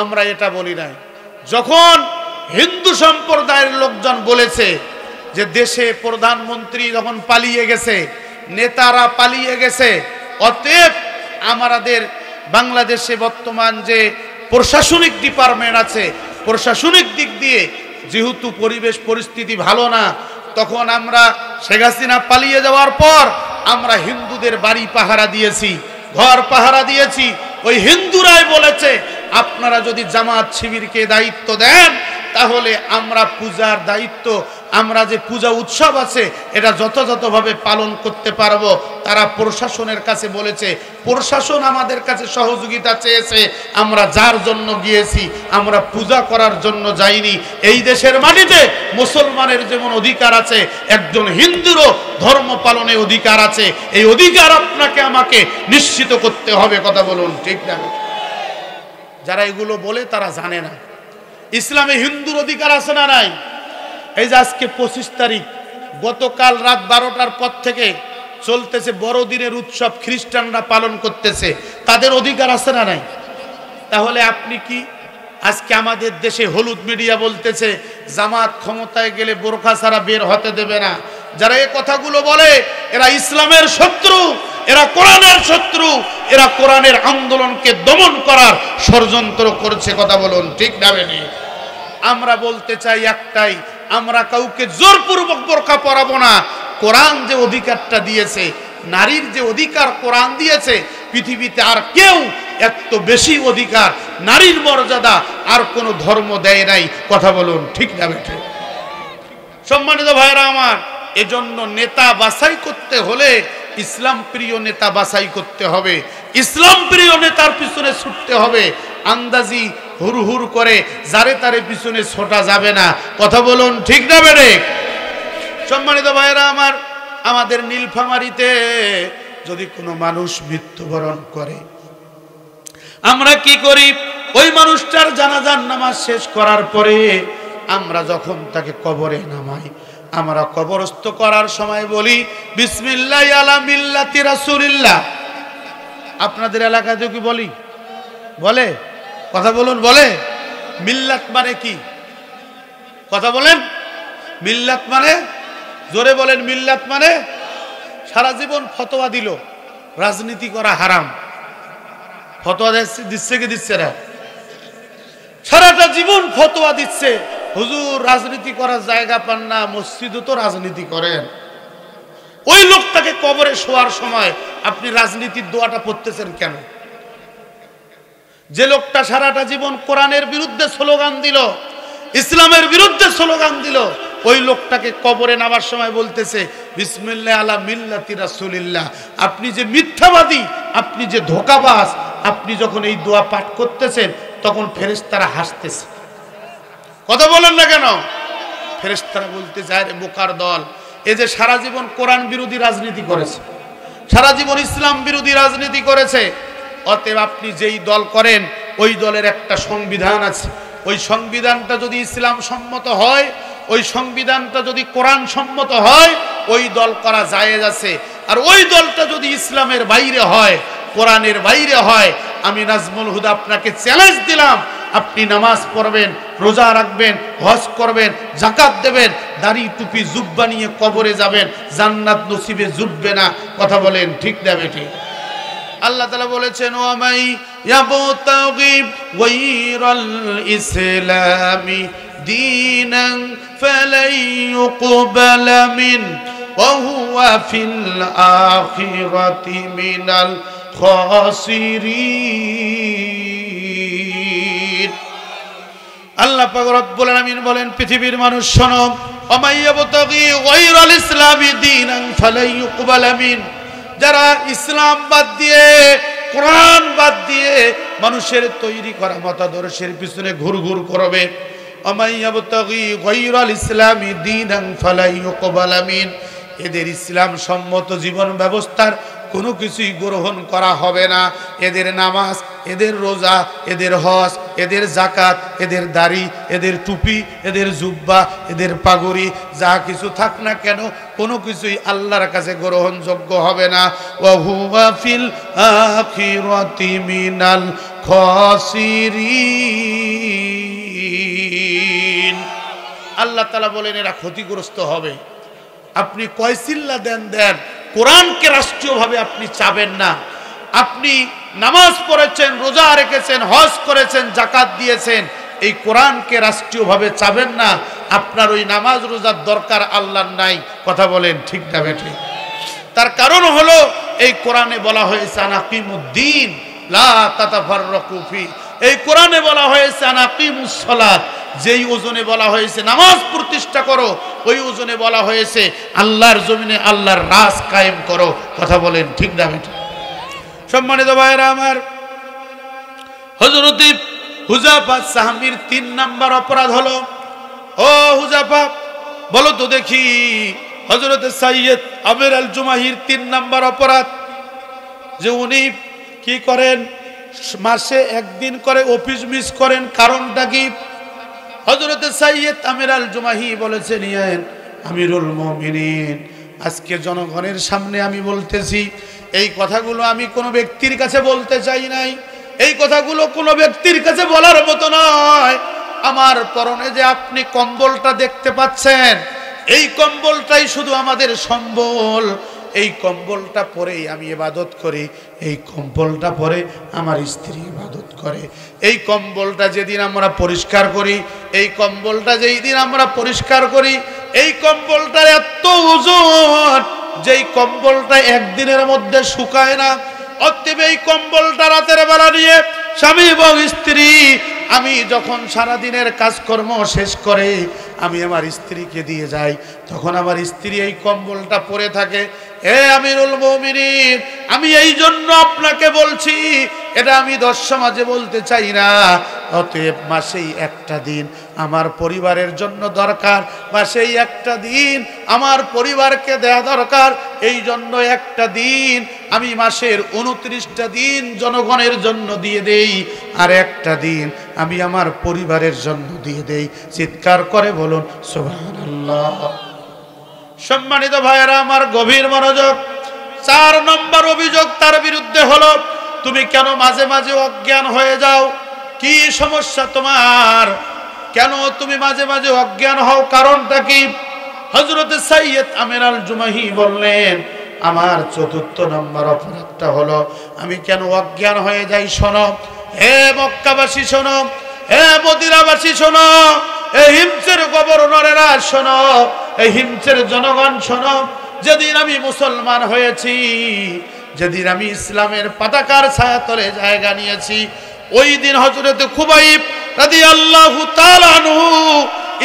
আমরা এটা বলি নাই। যখন হিন্দু সম্প্রদায়ের লোকজন বলেছে যে দেশে প্রধানমন্ত্রী যখন পালিয়ে গেছে, নেতারা পালিয়ে গেছে, অতএব আমাদের বাংলাদেশে বর্তমান যে প্রশাসনিক ডিপার্টমেন্ট আছে, প্রশাসনিক দিক দিয়ে যেহেতু পরিবেশ পরিস্থিতি ভালো না, তখন আমরা শেখ হাসিনা পালিয়ে যাওয়ার পর আমরা হিন্দুদের বাড়ি পাহারা দিয়েছি, ঘর পাহারা দিয়েছি। ওই হিন্দুরাই বলেছে আপনারা যদি জামাত শিবিরকে দায়িত্ব দেন তাহলে আমরা পূজার দায়িত্ব, আমরা যে পূজা উৎসব আছে এটা যথাযথভাবে পালন করতে পারবো। তারা প্রশাসনের কাছে বলেছে, প্রশাসন আমাদের কাছে সহযোগিতা চেয়েছে, আমরা যার জন্য গিয়েছি, আমরা পূজা করার জন্য যাইনি। এই দেশের মাটিতে মুসলমানের যেমন অধিকার আছে, একজন হিন্দুরও ধর্ম পালনের অধিকার আছে। এই অধিকার আপনাকে আমাকে নিশ্চিত করতে হবে। কথা বলুন ঠিক না? যারা এগুলো বলে তারা জানে না ইসলামে হিন্দুর অধিকার আছে না নাই। এই যে আজকে 25 তারিখ, গতকাল রাত 12টার পর থেকে চলতেছে বড়দিনের উৎসব, খ্রিস্টানরা পালন করতেছে, তাদের অধিকার আছে না নাই? তাহলে আপনি কি আজকে আমাদের দেশে হলুদ মিডিয়া বলতেছে জামাত ক্ষমতায় গেলে বোরখা ছাড়া বের হতে দেবে না। যারা এই কথাগুলো বলে এরা ইসলামের শত্রু, এরা কোরআনের শত্রু, এরা কোরআনের আন্দোলনকে দমন করার ষড়যন্ত্র করছে। কথা বলুন ঠিক না বেনি? আমরা বলতে চাই একটাই, আমরা কাউকে জোরপূর্বক বোরকা পরাবো না। কোরআন যে অধিকারটা দিয়েছে, নারীর যে অধিকার কোরআন দিয়েছে, পৃথিবীতে আর কেউ এত বেশি অধিকার, নারীর মর্যাদা আর কোনো ধর্ম দেয় নাই। কথা বলুন ঠিক না বেঠে? সম্মানিত ভাইরা আমার, এজন্য নেতা বাছাই করতে হলে ইসলাম প্রিয় নেতা বাছাই করতে হবে, ইসলাম প্রিয় নেতার পিছনে ছুটতে হবে। আন্দাজি হুর হুর করে যারে তারে পিছনে ছোটা যাবে না। কথা বলুন ঠিক না বেড়ে? সম্মানিত ভাইরা আমার, আমাদের নীলফামারীতে যদি কোনো মানুষ মৃত্যুবরণ করে, আমরা কি করি? ওই মানুষটার জানাজার নামাজ শেষ করার পরে আমরা যখন তাকে কবরে নামাই, আমরা কবরস্থ করার সময় বলি বিসমিল্লাহি আলা মিল্লাতি রাসূলিল্লাহ। আপনাদের এলাকাতে কি বলি? বলে? কথা বলুন, বলে? মিল্লাত মানে কি? কথা বলেন। মিল্লাত মানে? জোরে বলেন। মিল্লাত মানে? সারা জীবন ফতোয়া দিল রাজনীতি করা হারাম। ফতোয়া দিচ্ছে কি দিচ্ছে না? সারাটা জীবন ফতোয়া দিচ্ছে, হুজুর রাজনীতি করার জায়গা পান না, মসজিদও তো রাজনীতি করেন। ওই লোকটাকে কবরে শোয়ার সময় আপনি রাজনীতির দোয়াটা পড়তেছেন কেন? যে লোকটা সারাটা জীবন কোরআনের বিরুদ্ধে স্লোগান দিল, ইসলামের বিরুদ্ধে স্লোগান দিল, ওই লোকটাকে কবরে নামার সময় বলতেছে বিসমিল্লাহি আলা মিল্লাতি রাসূলিল্লাহ। আপনি যে মিথ্যাবাদী, আপনি যে ধোঁকাবাজ, আপনি যখন এই দোয়া পাঠ করতেছেন তখন ফেরেশতারা হাসতেছে। কথা বলেন না কেন? ফেরেশতারা বলতে যায় রে বোকার দল, এই যে সারা জীবন কোরআন বিরোধী রাজনীতি করেছে, সারা জীবন ইসলাম বিরোধী রাজনীতি করেছে, অতএব আপনি যেই দল করেন ওই দলের একটা সংবিধান আছে। ওই সংবিধানটা যদি ইসলাম সম্মত হয়, ওই সংবিধানটা যদি কোরআন সম্মত হয়, ওই দল করা জায়েজ আছে। আর ওই দলটা যদি ইসলামের বাইরে হয়, কোরআনের বাইরে হয়, আমি নাজমুল হুদা আপনাকে চ্যালেঞ্জ দিলাম, আপনি নামাজ পড়বেন, রোজা রাখবেন, হজ করবেন, যাকাত দেবেন, দাড়ি টুপি জুব্বা নিয়ে কবরে যাবেন, জান্নাত নসিবে জুটবে না। কথা বলেন ঠিক না বেঠিক? আল্লাহ তাআলা বলেছেন ওয়ামাই ইয়াবতাগি গায়রাল ইসলামি দীনান ফালাই ইউকবালা মিন ওয়া হুয়া ফিল আখিরাতি মিনাল খাসিরিন। আল্লাহ পাক রব্বুল আলামিন বলেন, পৃথিবীর মানুষ শোনো, ওয়ামাই ইয়াবতাগি গায়রাল ইসলামি দীনান ফালাই ইউকবালা মিন, যারা ইসলাম বাদ দিয়ে, কোরআন বাদ দিয়ে মানুষের তৈরি করা মতাদর্শের পিছনে ঘুরঘুর করবে, আমাইয়াবতাগি গায়রাল ইসলামি দীনান ফালা ইউকবালা মিন, এদের ইসলাম সম্মত জীবন ব্যবস্থার কোনো কিছুই গ্রহণ করা হবে না। এদের নামাজ, এদের রোজা, এদের হজ, এদের যাকাত, এদের দাড়ি, এদের টুপি, এদের জুব্বা, এদের পাগড়ি, যা কিছু থাক না কেন কোনো কিছুই আল্লাহর কাছে গ্রহণযোগ্য হবে না। ওয়া হুয়া ফিল আখিরাতি মিনাল খাসিরিন। আল্লাহ তাআলা বলেন এরা ক্ষতিগ্রস্ত হবে। আপনি কয় চিল্লা দেন দেন, কোরআনকে রাষ্ট্রীয়ভাবে আপনি চাবেন না। আপনি নামাজ পড়েছেন, রোজা রেখেছেন, হজ করেছেন, যাকাত দিয়েছেন, এই কোরআনকে রাষ্ট্রীয়ভাবে চাবেন না। আপনার ওই নামাজ রোজার দরকার আল্লাহর নাই। কথা বলেন ঠিক না বেঠিক? তার কারণ হলো এই কোরআনে বলা হয়েছে আনাকিমুদ্দিন লা তাতাফাররাকু ফি, এই কোরআনে বলা হয়েছে আনাকিমুস সালাত, যেই ওজনে বলা হয়েছে নামাজ প্রতিষ্ঠা করো, ওই ওজনে বলা হয়েছে আল্লাহর জমিনে আল্লাহর রাজ কায়েম করো। কথা বলেন ঠিক না বেঠিক? সম্মানিত ভাইরা আমার, হযরত হুযাফা সাহাবীর 3 নাম্বার অপরাধ হলো, ও হুযাফা বলো তো দেখি, হযরত সাইয়্যিদ আমির আল জুমাহির 3 নাম্বার অপরাধ যে উনি কি করেন, মাসে একদিন করে অফিস মিস করেন, কারণটা কি? হযরত সাইয়্যিদ আমির আল জুমাহি বলেছেন, ইয়েন আমিরুল মুমিনিন, আজকে জনগণের সামনে আমি বলতেছি, এই কথাগুলো আমি কোনো ব্যক্তির কাছে বলতে চাই নাই, এই কথাগুলো কোনো ব্যক্তির কাছে বলার মতো নয়। আমার পরনে যে আপনি কম্বলটা দেখতে পাচ্ছেন, এই কম্বলটাই শুধু আমাদের সম্বল। এই কম্বলটা পরেই আমি ইবাদত করি, এই কম্বলটা পরে আমার স্ত্রী ইবাদত করে। এই কম্বলটা যেদিন আমরা পরিষ্কার করি, এই কম্বলটা যেই দিন আমরা পরিষ্কার করি, এই কম্বলটার এত ওজন, যেই কম্বলটা একদিনের মধ্যে শুকায় না। অতএব এই কম্বলটা রাতের বেলা নিয়ে স্বামী এবং স্ত্রী, আমি যখন সারাদিনের কাজকর্ম শেষ করে আমি আমার স্ত্রীকে দিয়ে যাই, তখন আমার স্ত্রী এই কম্বলটা পরে থাকে। হে আমিরুল মুমিনিন, আমি এই জন্য আপনাকে বলছি, এটা আমি 10 সমাজে বলতে চাই না। অতএব মাসেই একটা দিন আমার পরিবারের জন্য দরকার, মাসেই একটা দিন আমার পরিবারকে দেয়া দরকার। এই জন্য একটা দিন আমি মাসের 29টা দিন জনগণের জন্য দিয়ে দেই, আর একটা দিন আমি আমার পরিবারের জন্য দিয়ে দেই। চিৎকার করে বলুন সুবহানাল্লাহ। সম্মানিত ভাইয়েরা আমার, গভীর মনোযোগ। 4 নম্বর অভিযোগ তার বিরুদ্ধে হলো, তুমি কেন মাঝে মাঝে অজ্ঞান হয়ে যাও? কি সমস্যা তোমার? কেন তুমি মাঝে মাঝে অজ্ঞান হও? কারণটা কি? হযরত সাইয়্যিদ আমির আল জুমাহি বললেন, আমার 4র্থ নম্বর অপরাধটা হলো, আমি কেন অজ্ঞান হয়ে যাই? শোনো হে মক্কাবাসী, শোনো হে মদিনাবাসী, শোনো এই হিমসের গভর্নরেরা, শোনো এই হিমসের জনগণ, শোনো। যেদিন আমি মুসলমান হয়েছি, যেদিন আমি ইসলামের পতাকার ছায়াতলে জায়গা নিয়েছি, ওই দিন হযরত খুবাইব রাদিয়াল্লাহু তাআলা আনহু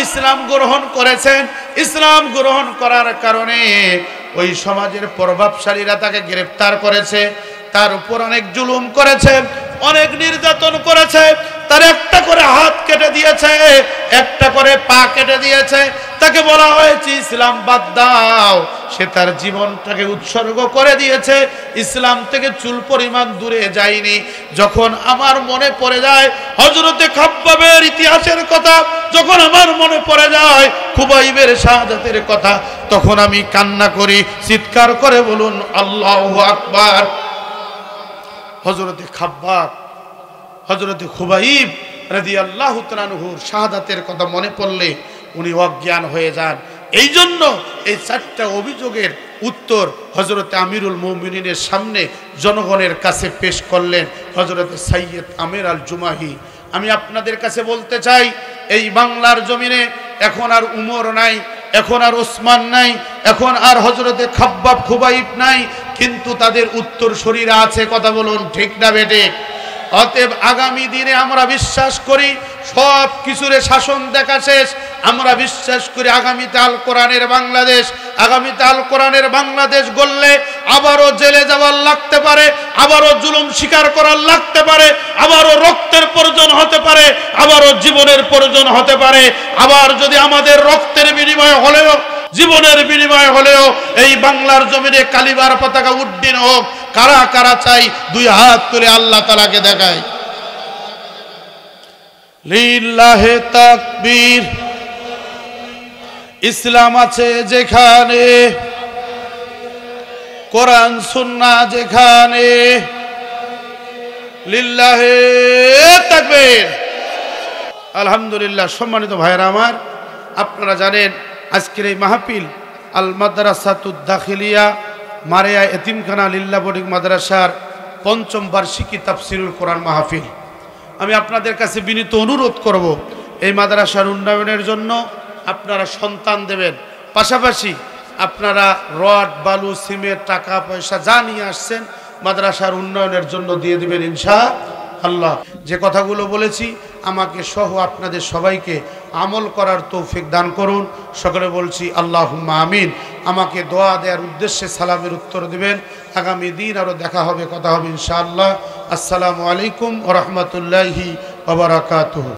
ইসলাম গ্রহণ করেছেন। ইসলাম গ্রহণ করার কারণে ওই সমাজের প্রভাবশালীরা তাকে গ্রেফতার করেছে, তার উপর অনেক জুলুম করেছে, অনেক নির্যাতন করেছে, তার একটা করে হাত কেটে দিয়েছে, একটা করে পা কেটে দিয়েছে। তাকে বলা হয়েছে ইসলাম বাদ দাও, সে তার জীবনটাকে উৎসর্গ করে দিয়েছে, ইসলাম থেকে চুল পরিমাণ দূরে যায়নি। যখন আমার মনে পড়ে যায় হযরতে খাব্বাবের ইতিহাসের কথা, যখন আমার মনে পড়ে যায় খুবাইবের শাহাদাতের কথা, তখন আমি কান্না করি। চিৎকার করে বলুন আল্লাহু আকবার। হযরতে খাব্বাব, হযরতে খুবাইব রাদিয়াল্লাহু তাআলা আনহুর শাহাদাতের কথা মনে পড়লে উনি অজ্ঞান হয়ে যান। এই জন্য এই 4টা অভিযোগের উত্তর হযরতে আমিরুল মুমিনিনের সামনে জনগণের কাছে পেশ করলেন হযরতে সাইয়্যিদ আমির আল জুমাহি। আমি আপনাদের কাছে বলতে চাই, এই বাংলার জমিনে এখন আর উমর নাই, এখন আর ওসমান নাই, এখন আর হযরতে খাব্বাব খুবাইব নাই, কিন্তু তাদের উত্তরসূরিরা আছে। কথা বলুন ঠিক না বেঠিক? অতএব আগামী দিনে আমরা বিশ্বাস করি সব কিছুরে শাসন দেখা শেষ। আমরা বিশ্বাস করি আগামীতে আল কোরআনের বাংলাদেশ, আগামীতে আল কোরআনের বাংলাদেশ গড়লে আবারও জেলে যাওয়ার লাগতে পারে, আবারও জুলুম স্বীকার করার লাগতে পারে, আবারও রক্তের প্রয়োজন হতে পারে, আবারও জীবনের প্রয়োজন হতে পারে। আবার যদি আমাদের রক্তের বিনিময় হলেও, জীবনের বিনিময় হলেও এই বাংলার জমিনে কালিমার পতাকা উড্ডীন হোক। কারা কারা চাই? 2 হাত তুলে আল্লাহ তাআলাকে দেখায়। লিল্লাহে তাকবীর। ইসলাম আছে যেখানে, কোরআন সুন্নাহ যেখানে, লিল্লাহে তাকবীর। আলহামদুলিল্লাহ। সম্মানিত ভাইরা আমার, আপনারা জানেন আজকের এই মাহফিল আল মাদ্রাসাতুদ দাখিলিয়া মারিয়া এতিমখানা লিল্লাহ বোর্ডিং মাদ্রাসার 5ম বার্ষিকী তাফসিরুল কোরআন মাহফিল। আমি আপনাদের কাছে বিনীত অনুরোধ করব, এই মাদ্রাসার উন্নয়নের জন্য আপনারা সন্তান দেবেন, পাশাপাশি আপনারা রড, বালু, সিমেন্ট, টাকা পয়সা যা নিয়ে আসছেন মাদ্রাসার উন্নয়নের জন্য দিয়ে দিবেন ইনশাআল্লাহ। যে কথাগুলো বলেছি আমাকে সহ আপনাদের সবাইকে আমল করার তৌফিক দান করুন। সকলে বলছি আল্লাহুম্মা আমিন। আমাকে দোয়া দেওয়ার উদ্দেশ্যে সালামের উত্তর দেবেন। আগামী দিন আরও দেখা হবে, কথা হবে ইনশাআল্লাহ। আসসালামু আলাইকুম ওয়া রাহমাতুল্লাহি ওয়া বারাকাতুহু।